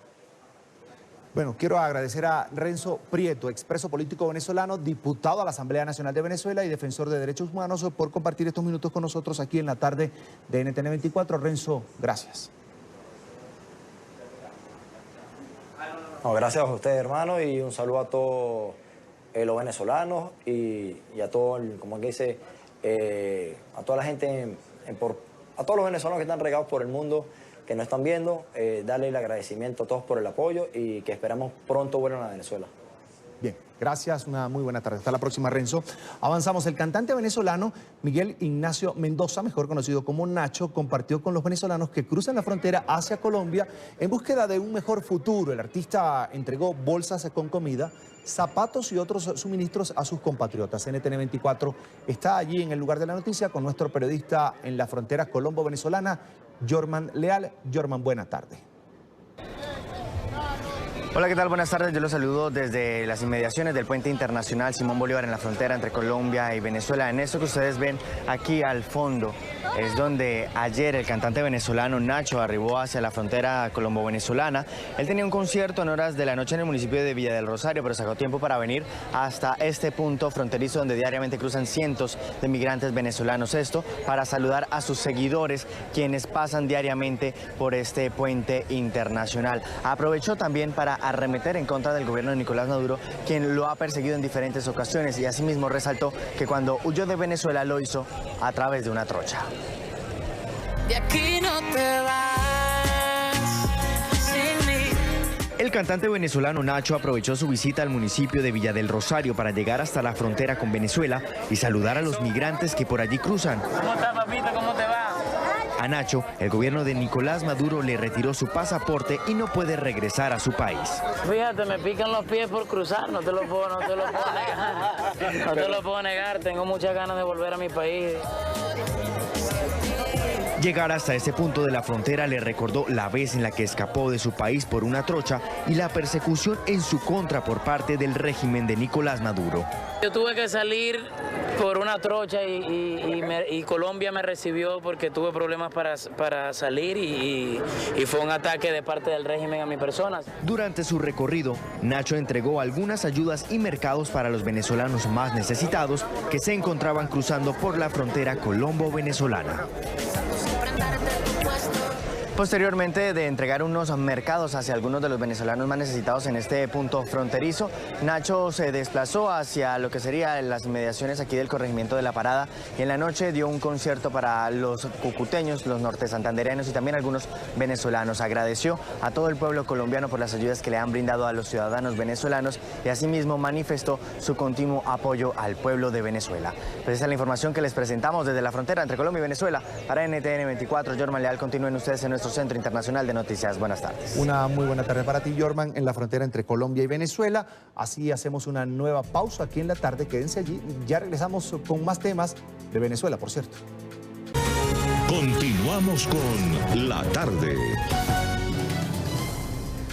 Bueno, quiero agradecer a Renzo Prieto, expreso político venezolano, diputado a la Asamblea Nacional de Venezuela y defensor de derechos humanos, por compartir estos minutos con nosotros aquí en la tarde de NTN 24. Renzo, gracias. No, gracias a ustedes, hermano, y un saludo a todos los venezolanos y a todo, como que dice, a toda la gente, a todos los venezolanos que están regados por el mundo, que nos están viendo, darle el agradecimiento a todos por el apoyo y que esperamos pronto vuelvan a Venezuela. Bien, gracias, una muy buena tarde. Hasta la próxima, Renzo. Avanzamos. El cantante venezolano Miguel Ignacio Mendoza, mejor conocido como Nacho, compartió con los venezolanos que cruzan la frontera hacia Colombia en búsqueda de un mejor futuro. El artista entregó bolsas con comida, zapatos y otros suministros a sus compatriotas. NTN 24 está allí en el lugar de la noticia con nuestro periodista en la frontera colombo-venezolana, Jorman Leal. Jorman, buena tarde. Hola, ¿qué tal? Buenas tardes. Yo los saludo desde las inmediaciones del puente internacional Simón Bolívar en la frontera entre Colombia y Venezuela. En esto que ustedes ven aquí al fondo es donde ayer el cantante venezolano Nacho arribó hacia la frontera colombo-venezolana. Él tenía un concierto en horas de la noche en el municipio de Villa del Rosario, pero sacó tiempo para venir hasta este punto fronterizo donde diariamente cruzan cientos de migrantes venezolanos. Esto para saludar a sus seguidores, quienes pasan diariamente por este puente internacional. Aprovechó también para arremeter en contra del gobierno de Nicolás Maduro, quien lo ha perseguido en diferentes ocasiones, y asimismo resaltó que cuando huyó de Venezuela lo hizo a través de una trocha. De aquí no te vas sin mí. El cantante venezolano Nacho aprovechó su visita al municipio de Villa del Rosario para llegar hasta la frontera con Venezuela y saludar a los migrantes que por allí cruzan. ¿Cómo estás, papito? ¿Cómo te va? A Nacho, el gobierno de Nicolás Maduro le retiró su pasaporte y no puede regresar a su país. Fíjate, me pican los pies por cruzar, no te lo puedo negar. No te lo puedo negar, tengo muchas ganas de volver a mi país. Llegar hasta este punto de la frontera le recordó la vez en la que escapó de su país por una trocha y la persecución en su contra por parte del régimen de Nicolás Maduro. Yo tuve que salir por una trocha y Colombia me recibió porque tuve problemas para salir y fue un ataque de parte del régimen a mi persona. Durante su recorrido, Nacho entregó algunas ayudas y mercados para los venezolanos más necesitados que se encontraban cruzando por la frontera colombo-venezolana. Posteriormente de entregar unos mercados hacia algunos de los venezolanos más necesitados en este punto fronterizo, Nacho se desplazó hacia lo que serían las inmediaciones aquí del corregimiento de La Parada y en la noche dio un concierto para los cucuteños, los norte santandereanos y también algunos venezolanos. Agradeció a todo el pueblo colombiano por las ayudas que le han brindado a los ciudadanos venezolanos y asimismo manifestó su continuo apoyo al pueblo de Venezuela. Pues esa es la información que les presentamos desde la frontera entre Colombia y Venezuela. Para NTN 24, Jorman Leal, continúen ustedes en nuestro Centro Internacional de Noticias. Buenas tardes. Una muy buena tarde para ti, Jorman, en la frontera entre Colombia y Venezuela. Así hacemos una nueva pausa aquí en la tarde. Quédense allí. Ya regresamos con más temas de Venezuela, por cierto. Continuamos con La Tarde.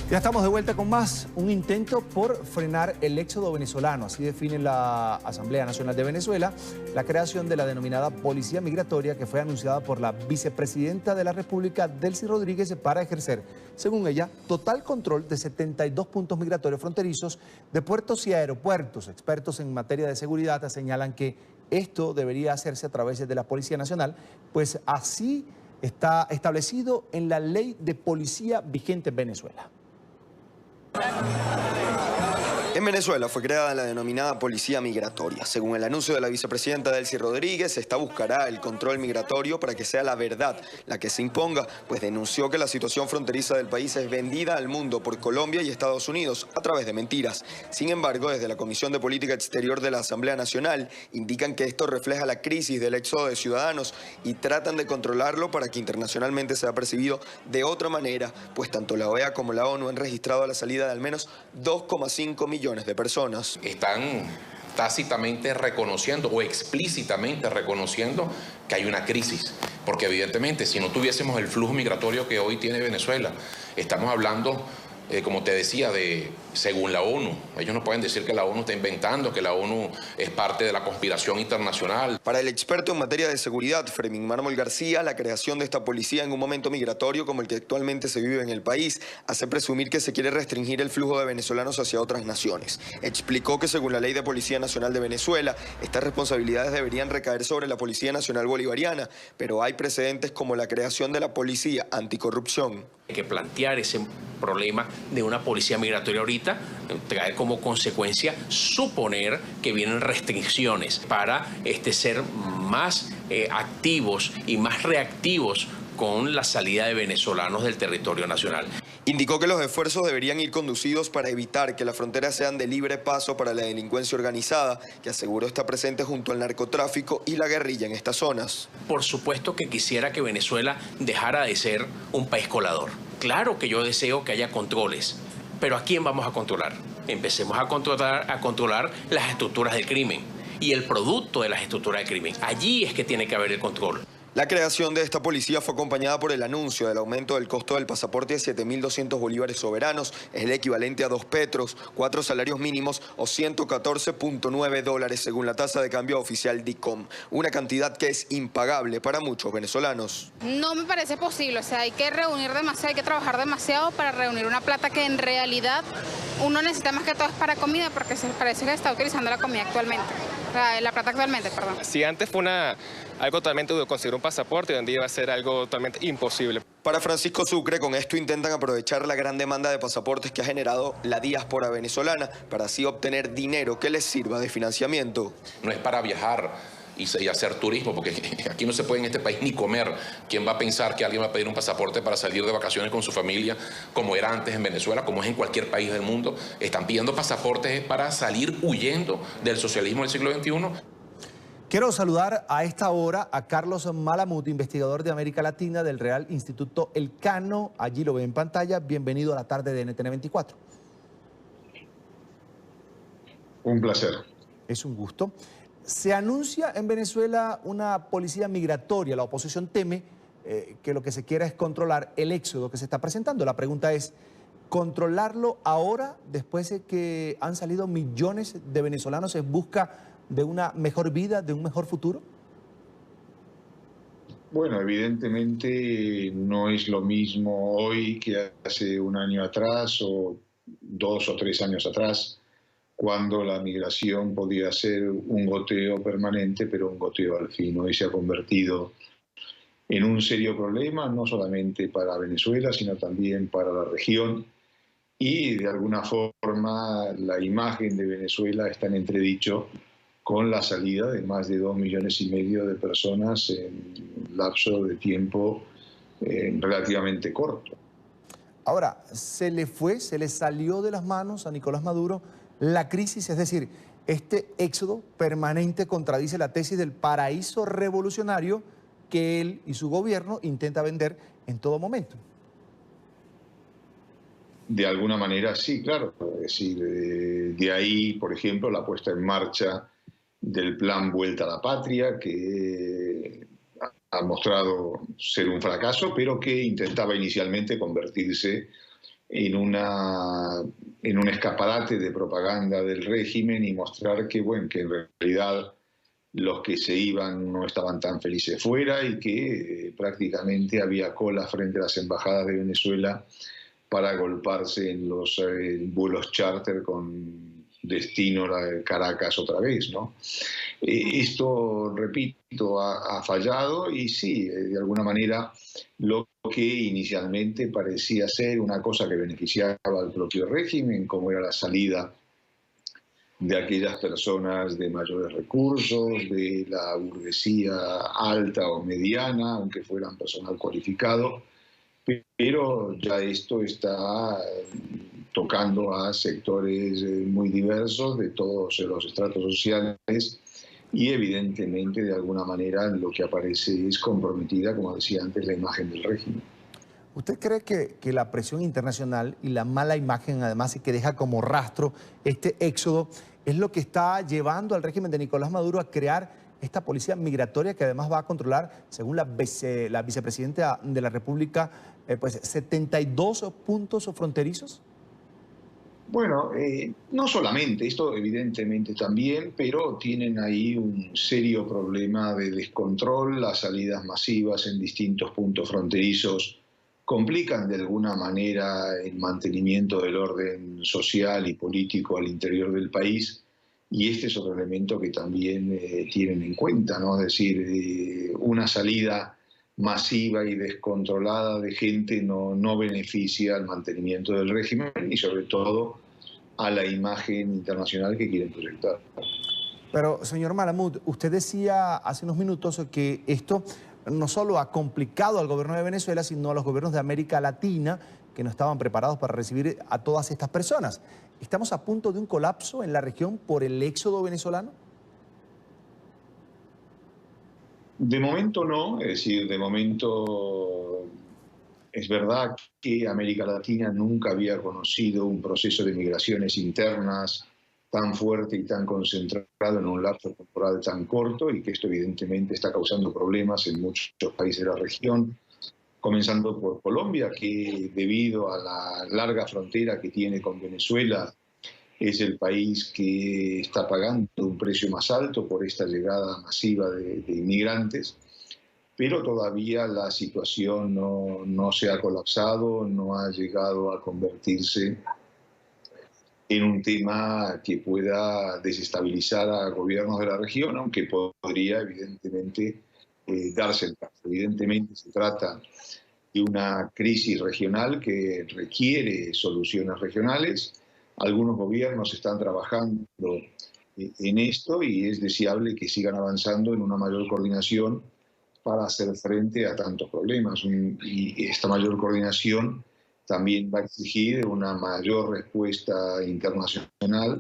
Ya estamos de vuelta con más. Un intento por frenar el éxodo venezolano. Así define la Asamblea Nacional de Venezuela la creación de la denominada Policía Migratoria, que fue anunciada por la vicepresidenta de la República, Delcy Rodríguez, para ejercer, según ella, total control de 72 puntos migratorios fronterizos de puertos y aeropuertos. Expertos en materia de seguridad señalan que esto debería hacerse a través de la Policía Nacional, pues así está establecido en la ley de policía vigente en Venezuela. En Venezuela fue creada la denominada Policía Migratoria. Según el anuncio de la vicepresidenta Delcy Rodríguez, esta buscará el control migratorio para que sea la verdad la que se imponga, pues denunció que la situación fronteriza del país es vendida al mundo por Colombia y Estados Unidos a través de mentiras. Sin embargo, desde la Comisión de Política Exterior de la Asamblea Nacional indican que esto refleja la crisis del éxodo de ciudadanos y tratan de controlarlo para que internacionalmente sea percibido de otra manera, pues tanto la OEA como la ONU han registrado la salida de al menos 2,5 millones de personas. Están tácitamente reconociendo o explícitamente reconociendo que hay una crisis, porque evidentemente si no tuviésemos el flujo migratorio que hoy tiene Venezuela, estamos hablando, como te decía, según la ONU. Ellos no pueden decir que la ONU está inventando, que la ONU es parte de la conspiración internacional. Para el experto en materia de seguridad, Fermín Mármol García, la creación de esta policía en un momento migratorio como el que actualmente se vive en el país hace presumir que se quiere restringir el flujo de venezolanos hacia otras naciones. Explicó que según la Ley de Policía Nacional de Venezuela, estas responsabilidades deberían recaer sobre la Policía Nacional Bolivariana, pero hay precedentes como la creación de la Policía Anticorrupción. Hay que plantear ese problema de una policía migratoria ahorita, trae como consecuencia suponer que vienen restricciones para ser más activos y más reactivos con la salida de venezolanos del territorio nacional. Indicó que los esfuerzos deberían ir conducidos para evitar que las fronteras sean de libre paso para la delincuencia organizada, que aseguró está presente junto al narcotráfico y la guerrilla en estas zonas. Por supuesto que quisiera que Venezuela dejara de ser un país colador. Claro que yo deseo que haya controles, pero ¿a quién vamos a controlar? Empecemos a controlar las estructuras del crimen y el producto de las estructuras del crimen. Allí es que tiene que haber el control. La creación de esta policía fue acompañada por el anuncio del aumento del costo del pasaporte de 7.200 bolívares soberanos, es el equivalente a 2 petros, 4 salarios mínimos o $114.9 según la tasa de cambio oficial DICOM, una cantidad que es impagable para muchos venezolanos. No me parece posible, o sea, hay que reunir demasiado, hay que trabajar demasiado para reunir una plata que en realidad uno necesita más que todo es para comida, porque se parece que está utilizando la comida actualmente, la plata actualmente, perdón. Si antes fue algo totalmente duro conseguir un pasaporte, hoy en día va a ser algo totalmente imposible. Para Francisco Sucre, con esto intentan aprovechar la gran demanda de pasaportes que ha generado la diáspora venezolana para así obtener dinero que les sirva de financiamiento. No es para viajar y hacer turismo, porque aquí no se puede en este país ni comer. ¿Quién va a pensar que alguien va a pedir un pasaporte para salir de vacaciones con su familia, como era antes en Venezuela, como es en cualquier país del mundo? Están pidiendo pasaportes para salir huyendo del socialismo del siglo XXI. Quiero saludar a esta hora a Carlos Malamud, investigador de América Latina del Real Instituto Elcano. Allí lo ve en pantalla. Bienvenido a la tarde de NTN 24. Un placer. Es un gusto. Se anuncia en Venezuela una policía migratoria. La oposición teme que lo que se quiera es controlar el éxodo que se está presentando. La pregunta es, ¿controlarlo ahora, después de que han salido millones de venezolanos en busca de una mejor vida, de un mejor futuro? Bueno, evidentemente no es lo mismo hoy que hace un año atrás o 2 o 3 años atrás, cuando la migración podía ser un goteo permanente, pero un goteo al fin. Hoy se ha convertido en un serio problema, no solamente para Venezuela, sino también para la región. Y de alguna forma la imagen de Venezuela está en entredicho con la salida de más de 2,5 millones de personas en un lapso de tiempo relativamente corto. Ahora, se le salió de las manos a Nicolás Maduro la crisis, es decir, este éxodo permanente contradice la tesis del paraíso revolucionario que él y su gobierno intenta vender en todo momento. De alguna manera sí, claro. Es decir, de ahí, por ejemplo, la puesta en marcha del plan Vuelta a la Patria, que ha mostrado ser un fracaso, pero que intentaba inicialmente convertirse en un escaparate de propaganda del régimen y mostrar que, bueno, que en realidad los que se iban no estaban tan felices fuera y que prácticamente había cola frente a las embajadas de Venezuela para agolparse en los vuelos charter con destino a Caracas otra vez, ¿no? Esto, repito, ha fallado y sí, de alguna manera lo que inicialmente parecía ser una cosa que beneficiaba al propio régimen, como era la salida de aquellas personas de mayores recursos, de la burguesía alta o mediana, aunque fueran personal cualificado, pero ya esto está tocando a sectores muy diversos de todos los estratos sociales y evidentemente de alguna manera lo que aparece es comprometida, como decía antes, la imagen del régimen. ¿Usted cree que la presión internacional y la mala imagen, además, y que deja como rastro este éxodo, es lo que está llevando al régimen de Nicolás Maduro a crear esta policía migratoria que además va a controlar, según la vicepresidenta de la República, pues 72 puntos fronterizos? Bueno, no solamente, esto evidentemente también, pero tienen ahí un serio problema de descontrol. Las salidas masivas en distintos puntos fronterizos complican de alguna manera el mantenimiento del orden social y político al interior del país, y este es otro elemento que también tienen en cuenta, ¿no? Es decir, una salida masiva y descontrolada de gente no beneficia al mantenimiento del régimen y sobre todo a la imagen internacional que quieren proyectar. Pero, señor Malamud, usted decía hace unos minutos que esto no solo ha complicado al gobierno de Venezuela, sino a los gobiernos de América Latina que no estaban preparados para recibir a todas estas personas. ¿Estamos a punto de un colapso en la región por el éxodo venezolano? De momento no, es decir, de momento es verdad que América Latina nunca había conocido un proceso de migraciones internas tan fuerte y tan concentrado en un lapso temporal tan corto y que esto evidentemente está causando problemas en muchos países de la región, comenzando por Colombia, que debido a la larga frontera que tiene con Venezuela es el país que está pagando un precio más alto por esta llegada masiva de inmigrantes, pero todavía la situación no se ha colapsado, no ha llegado a convertirse en un tema que pueda desestabilizar a gobiernos de la región, aunque podría evidentemente darse el caso. Evidentemente se trata de una crisis regional que requiere soluciones regionales. Algunos gobiernos están trabajando en esto y es deseable que sigan avanzando en una mayor coordinación para hacer frente a tantos problemas. Y esta mayor coordinación también va a exigir una mayor respuesta internacional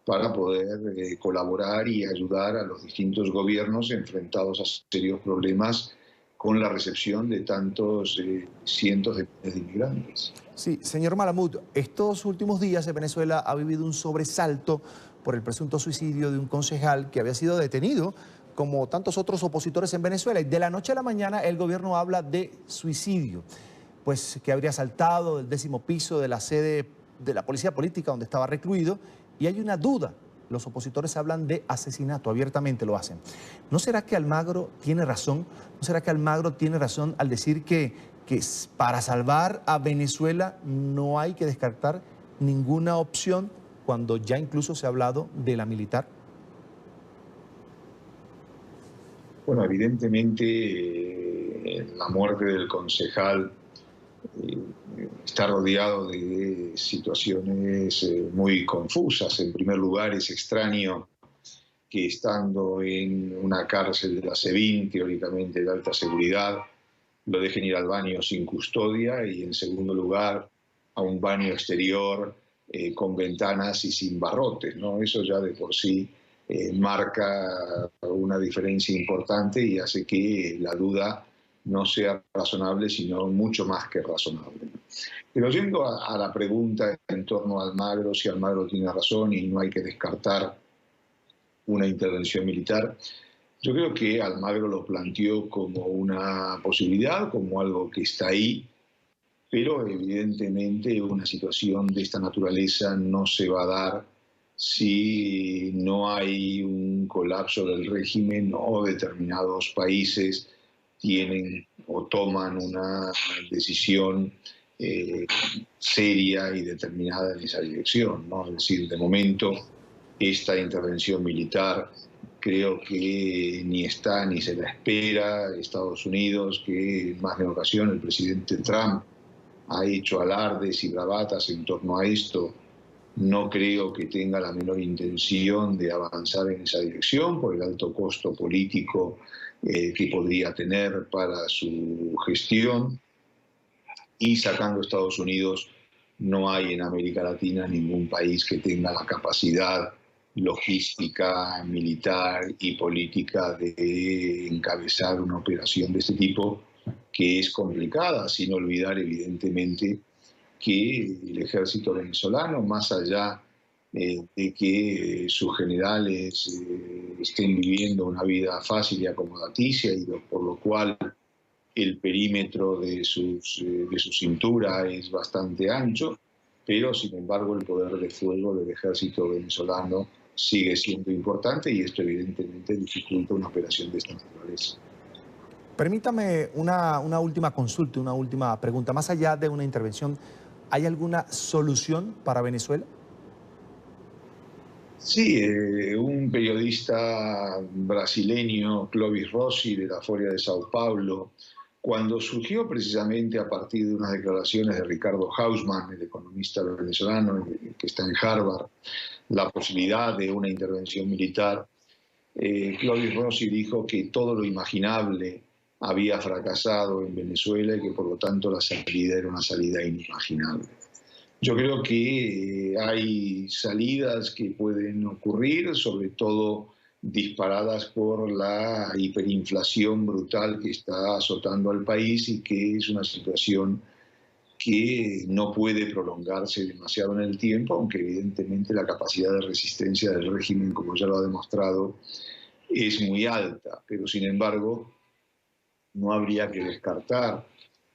para poder colaborar y ayudar a los distintos gobiernos enfrentados a serios problemas con la recepción de tantos cientos de miles de inmigrantes. Sí, señor Malamud, estos últimos días en Venezuela ha vivido un sobresalto por el presunto suicidio de un concejal que había sido detenido, como tantos otros opositores en Venezuela. Y de la noche a la mañana el gobierno habla de suicidio, pues que habría saltado del 10º piso de la sede de la policía política donde estaba recluido, y hay una duda. Los opositores hablan de asesinato, abiertamente lo hacen. ¿No será que Almagro tiene razón? ¿No será que Almagro tiene razón al decir que para salvar a Venezuela no hay que descartar ninguna opción cuando ya incluso se ha hablado de la militar? Bueno, evidentemente la muerte del concejal está rodeado de situaciones muy confusas. En primer lugar, es extraño que estando en una cárcel de la SEBIN, teóricamente de alta seguridad, lo dejen ir al baño sin custodia, y en segundo lugar a un baño exterior con ventanas y sin barrotes, ¿no? Eso ya de por sí marca una diferencia importante y hace que la duda no sea razonable, sino mucho más que razonable. Pero yendo a la pregunta en torno a Almagro, si Almagro tiene razón y no hay que descartar una intervención militar, yo creo que Almagro lo planteó como una posibilidad, como algo que está ahí, pero evidentemente una situación de esta naturaleza no se va a dar si no hay un colapso del régimen o determinados países tienen o toman una decisión seria y determinada en esa dirección, ¿no? Es decir, de momento esta intervención militar creo que ni está ni se la espera. Estados Unidos, que en más de una ocasión el presidente Trump ha hecho alardes y bravatas en torno a esto, no creo que tenga la menor intención de avanzar en esa dirección por el alto costo político que podría tener para su gestión. Y sacando a Estados Unidos, no hay en América Latina ningún país que tenga la capacidad logística, militar y política de encabezar una operación de este tipo, que es complicada, sin olvidar evidentemente que el ejército venezolano, más allá de que sus generales estén viviendo una vida fácil y acomodaticia, y por lo cual el perímetro de su cintura es bastante ancho, pero sin embargo el poder de fuego del ejército venezolano sigue siendo importante, y esto evidentemente dificulta una operación de esta naturaleza. Permítame una última consulta, una última pregunta. Más allá de una intervención, ¿hay alguna solución para Venezuela? Sí, un periodista brasileño, Clovis Rossi, de la Folha de Sao Paulo, cuando surgió precisamente a partir de unas declaraciones de Ricardo Hausmann, el economista venezolano que está en Harvard, la posibilidad de una intervención militar, Clovis Rossi dijo que todo lo imaginable había fracasado en Venezuela y que por lo tanto la salida era una salida inimaginable. Yo creo que hay salidas que pueden ocurrir, sobre todo disparadas por la hiperinflación brutal que está azotando al país, y que es una situación que no puede prolongarse demasiado en el tiempo, aunque evidentemente la capacidad de resistencia del régimen, como ya lo ha demostrado, es muy alta. Pero sin embargo, no habría que descartar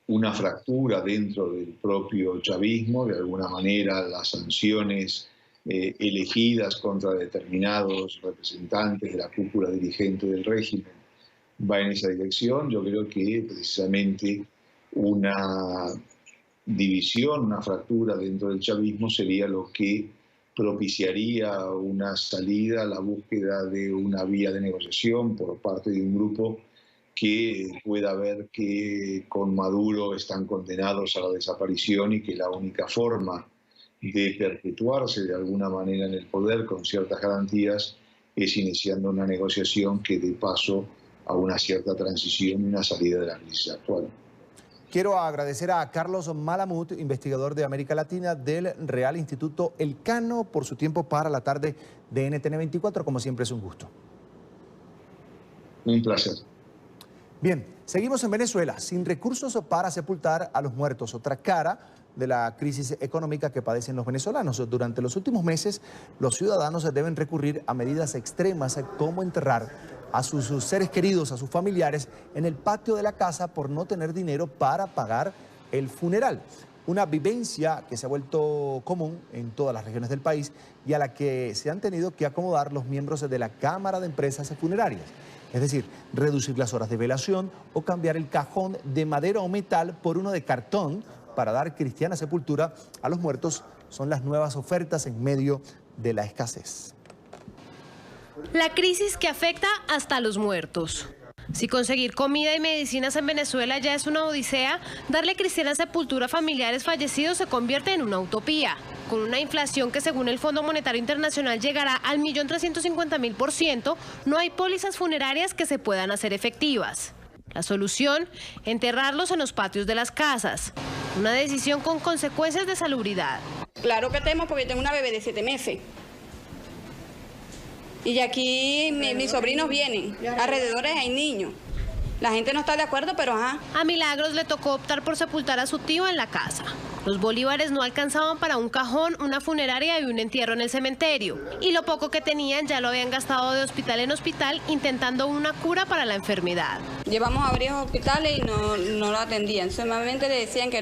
una fractura dentro del propio chavismo. De alguna manera, las sanciones elegidas contra determinados representantes de la cúpula dirigente del régimen va en esa dirección. Yo creo que precisamente una división, una fractura dentro del chavismo sería lo que propiciaría una salida, la búsqueda de una vía de negociación por parte de un grupo que pueda ver que con Maduro están condenados a la desaparición, y que la única forma de perpetuarse de alguna manera en el poder con ciertas garantías es iniciando una negociación que dé paso a una cierta transición y una salida de la crisis actual. Quiero agradecer a Carlos Malamud, investigador de América Latina del Real Instituto Elcano, por su tiempo para la tarde de NTN 24. Como siempre, es un gusto. Un placer. Bien, seguimos en Venezuela, sin recursos para sepultar a los muertos. Otra cara de la crisis económica que padecen los venezolanos. Durante los últimos meses, los ciudadanos deben recurrir a medidas extremas como enterrar a sus seres queridos, a sus familiares, en el patio de la casa por no tener dinero para pagar el funeral. Una vivencia que se ha vuelto común en todas las regiones del país y a la que se han tenido que acomodar los miembros de la Cámara de Empresas Funerarias. Es decir, reducir las horas de velación o cambiar el cajón de madera o metal por uno de cartón para dar cristiana sepultura a los muertos son las nuevas ofertas en medio de la escasez. La crisis que afecta hasta a los muertos. Si conseguir comida y medicinas en Venezuela ya es una odisea, darle cristiana sepultura a familiares fallecidos se convierte en una utopía. Con una inflación que según el Fondo Monetario Internacional llegará al 1.350.000%, no hay pólizas funerarias que se puedan hacer efectivas. La solución, enterrarlos en los patios de las casas. Una decisión con consecuencias de salubridad. Claro que temo porque tengo una bebé de 7 meses. Y aquí mis sobrinos vienen, alrededor hay niños. La gente no está de acuerdo, pero ajá. A Milagros le tocó optar por sepultar a su tío en la casa. Los bolívares no alcanzaban para un cajón, una funeraria y un entierro en el cementerio. Y lo poco que tenían ya lo habían gastado de hospital en hospital intentando una cura para la enfermedad. Llevamos a varios hospitales y no lo atendían. Solamente le decían que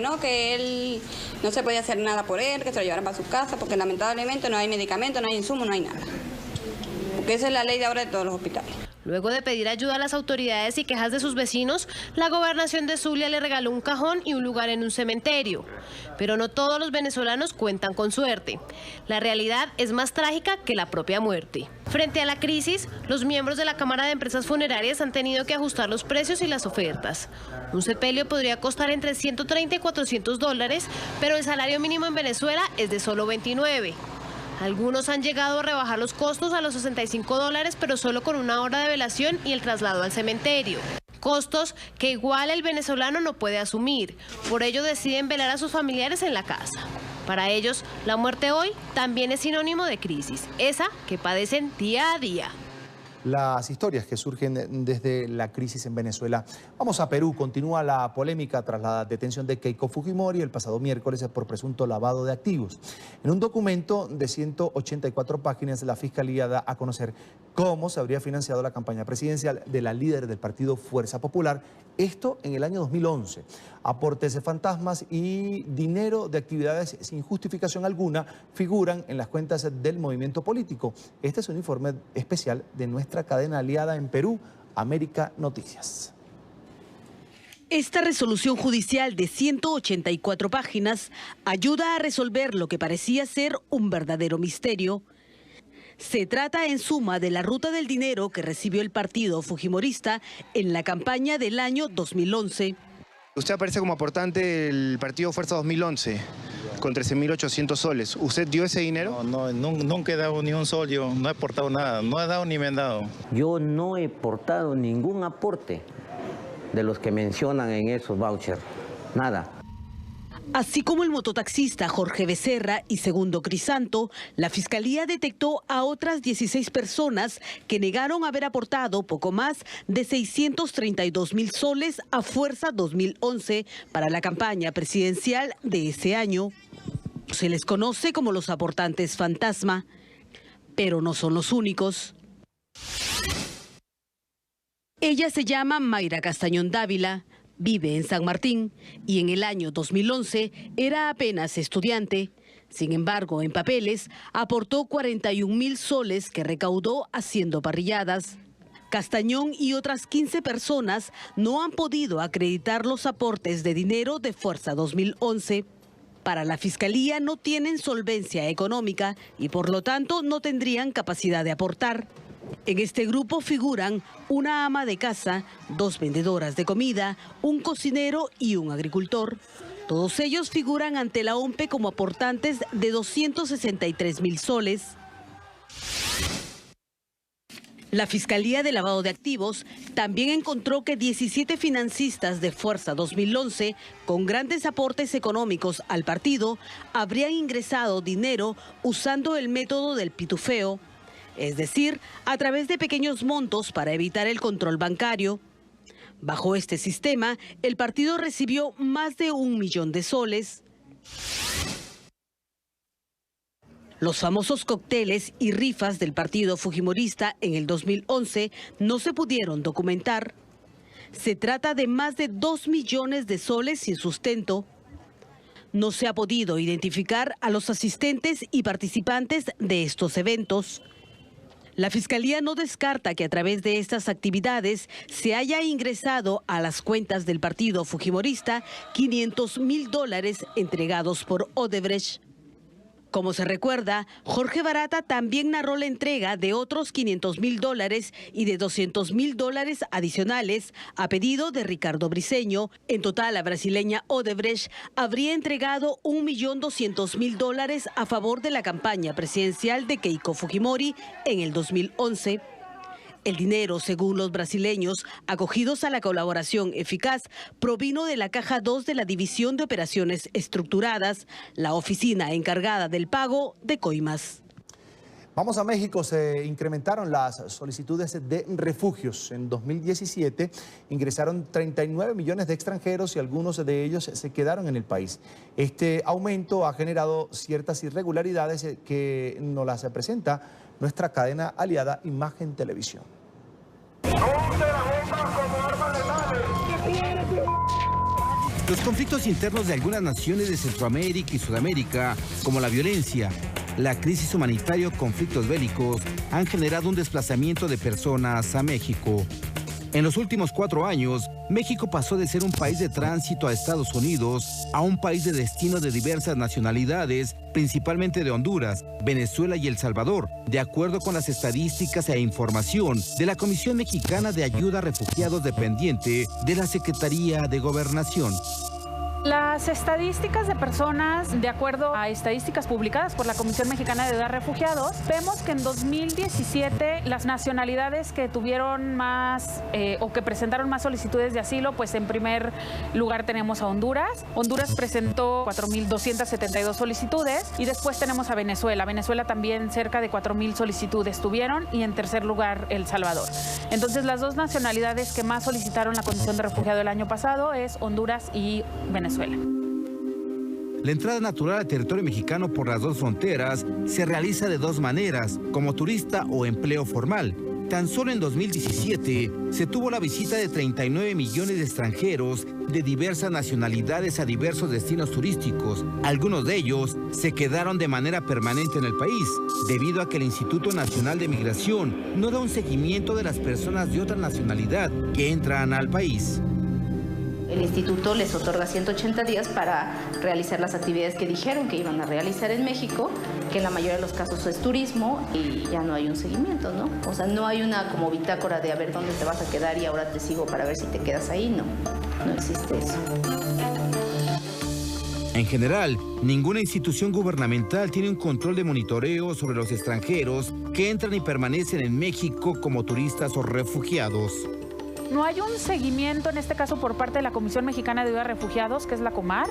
él no se podía hacer nada por él, que se lo llevaran para su casa, porque lamentablemente no hay medicamentos, no hay insumos, no hay nada. Porque esa es la ley de ahora de todos los hospitales. Luego de pedir ayuda a las autoridades y quejas de sus vecinos, la gobernación de Zulia le regaló un cajón y un lugar en un cementerio. Pero no todos los venezolanos cuentan con suerte. La realidad es más trágica que la propia muerte. Frente a la crisis, los miembros de la Cámara de Empresas Funerarias han tenido que ajustar los precios y las ofertas. Un sepelio podría costar entre $130 y $400, pero el salario mínimo en Venezuela es de solo 29. Algunos han llegado a rebajar los costos a los $65, pero solo con una hora de velación y el traslado al cementerio. Costos que igual el venezolano no puede asumir. Por ello deciden velar a sus familiares en la casa. Para ellos, la muerte hoy también es sinónimo de crisis, esa que padecen día a día. Las historias que surgen desde la crisis en Venezuela. Vamos a Perú. Continúa la polémica tras la detención de Keiko Fujimori el pasado miércoles por presunto lavado de activos. En un documento de 184 páginas, la Fiscalía da a conocer cómo se habría financiado la campaña presidencial de la líder del partido Fuerza Popular, esto en el año 2011. Aportes de fantasmas y dinero de actividades sin justificación alguna figuran en las cuentas del movimiento político. Este es un informe especial de nuestra cadena aliada en Perú, América Noticias. Esta resolución judicial de 184 páginas ayuda a resolver lo que parecía ser un verdadero misterio. Se trata en suma de la ruta del dinero que recibió el partido fujimorista en la campaña del año 2011. Usted aparece como aportante del partido Fuerza 2011, con 13.800 soles. ¿Usted dio ese dinero? No, nunca he dado ni un sol, yo no he aportado nada, no he dado ni me han dado. Yo no he aportado ningún aporte de los que mencionan en esos vouchers, nada. Así como el mototaxista Jorge Becerra y Segundo Crisanto, la Fiscalía detectó a otras 16 personas que negaron haber aportado poco más de 632.000 soles a Fuerza 2011 para la campaña presidencial de ese año. Se les conoce como los aportantes fantasma, pero no son los únicos. Ella se llama Mayra Castañón Dávila. Vive en San Martín y en el año 2011 era apenas estudiante. Sin embargo, en papeles aportó 41.000 soles que recaudó haciendo parrilladas. Castañón y otras 15 personas no han podido acreditar los aportes de dinero de Fuerza 2011. Para la Fiscalía no tienen solvencia económica y por lo tanto no tendrían capacidad de aportar. En este grupo figuran una ama de casa, 2 vendedoras de comida, un cocinero y un agricultor. Todos ellos figuran ante la OMPE como aportantes de 263.000 soles. La Fiscalía de Lavado de Activos también encontró que 17 financistas de Fuerza 2011, con grandes aportes económicos al partido, habrían ingresado dinero usando el método del pitufeo, es decir, a través de pequeños montos para evitar el control bancario. Bajo este sistema, el partido recibió más de 1 millón de soles. Los famosos cócteles y rifas del partido fujimorista en el 2011 no se pudieron documentar. Se trata de más de 2 millones de soles sin sustento. No se ha podido identificar a los asistentes y participantes de estos eventos. La Fiscalía no descarta que a través de estas actividades se haya ingresado a las cuentas del partido fujimorista $500.000 entregados por Odebrecht. Como se recuerda, Jorge Barata también narró la entrega de otros $500.000 y de $200.000 adicionales a pedido de Ricardo Briceño. En total, la brasileña Odebrecht habría entregado $1.200.000 a favor de la campaña presidencial de Keiko Fujimori en el 2011. El dinero, según los brasileños, acogidos a la colaboración eficaz, provino de la Caja 2 de la División de Operaciones Estructuradas, la oficina encargada del pago de coimas. Vamos a México. Se incrementaron las solicitudes de refugios. En 2017 ingresaron 39 millones de extranjeros y algunos de ellos se quedaron en el país. Este aumento ha generado ciertas irregularidades que nos las presenta nuestra cadena aliada Imagen Televisión. Los conflictos internos de algunas naciones de Centroamérica y Sudamérica, como la violencia, la crisis humanitaria o conflictos bélicos, han generado un desplazamiento de personas a México. En los últimos 4 años, México pasó de ser un país de tránsito a Estados Unidos a un país de destino de diversas nacionalidades, principalmente de Honduras, Venezuela y El Salvador, de acuerdo con las estadísticas e información de la Comisión Mexicana de Ayuda a Refugiados dependiente de la Secretaría de Gobernación. Las estadísticas de personas, de acuerdo a estadísticas publicadas por la Comisión Mexicana de Ayuda a Refugiados, vemos que en 2017 las nacionalidades que tuvieron más o que presentaron más solicitudes de asilo, pues en primer lugar tenemos a Honduras. Honduras presentó 4.272 solicitudes y después tenemos a Venezuela. Venezuela también cerca de 4.000 solicitudes tuvieron y en tercer lugar El Salvador. Entonces las dos nacionalidades que más solicitaron la condición de refugiado el año pasado es Honduras y Venezuela. La entrada natural al territorio mexicano por las dos fronteras se realiza de 2 maneras, como turista o empleo formal. Tan solo en 2017 se tuvo la visita de 39 millones de extranjeros de diversas nacionalidades a diversos destinos turísticos. Algunos de ellos se quedaron de manera permanente en el país, debido a que el Instituto Nacional de Migración no da un seguimiento de las personas de otra nacionalidad que entran al país. El instituto les otorga 180 días para realizar las actividades que dijeron que iban a realizar en México, que en la mayoría de los casos es turismo y ya no hay un seguimiento, ¿no? O sea, no hay una como bitácora de a ver dónde te vas a quedar y ahora te sigo para ver si te quedas ahí, no existe eso. En general, ninguna institución gubernamental tiene un control de monitoreo sobre los extranjeros que entran y permanecen en México como turistas o refugiados. No hay un seguimiento, en este caso por parte de la Comisión Mexicana de Ayuda a Refugiados, que es la COMAR,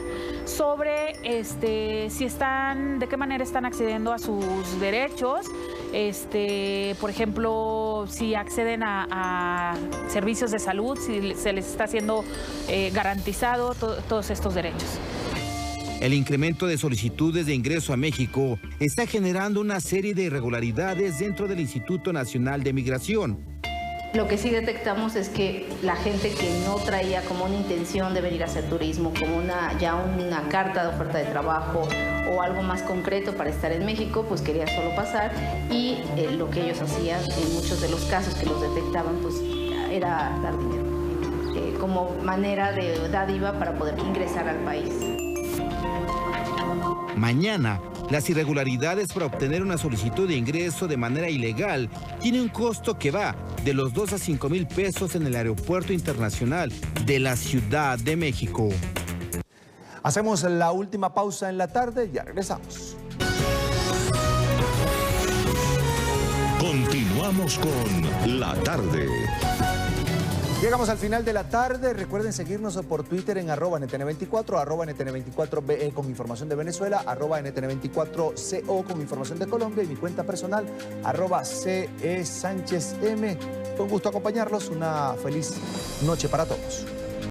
sobre si están, de qué manera están accediendo a sus derechos, por ejemplo, si acceden a servicios de salud, si se les está haciendo garantizado todos estos derechos. El incremento de solicitudes de ingreso a México está generando una serie de irregularidades dentro del Instituto Nacional de Migración. Lo que sí detectamos es que la gente que no traía como una intención de venir a hacer turismo, como ya una carta de oferta de trabajo o algo más concreto para estar en México, pues quería solo pasar y lo que ellos hacían en muchos de los casos que los detectaban, pues era dar dinero, como manera de dádiva para poder ingresar al país. Mañana, las irregularidades para obtener una solicitud de ingreso de manera ilegal tienen un costo que va de los 2 a 5 mil pesos en el Aeropuerto Internacional de la Ciudad de México. Hacemos la última pausa en la tarde y ya regresamos. Continuamos con La Tarde. Llegamos al final de la tarde. Recuerden seguirnos por Twitter en @NTN24, @NTN24BE con información de Venezuela, @NTN24CO con información de Colombia y mi cuenta personal, @CESánchezM. Con gusto acompañarlos. Una feliz noche para todos.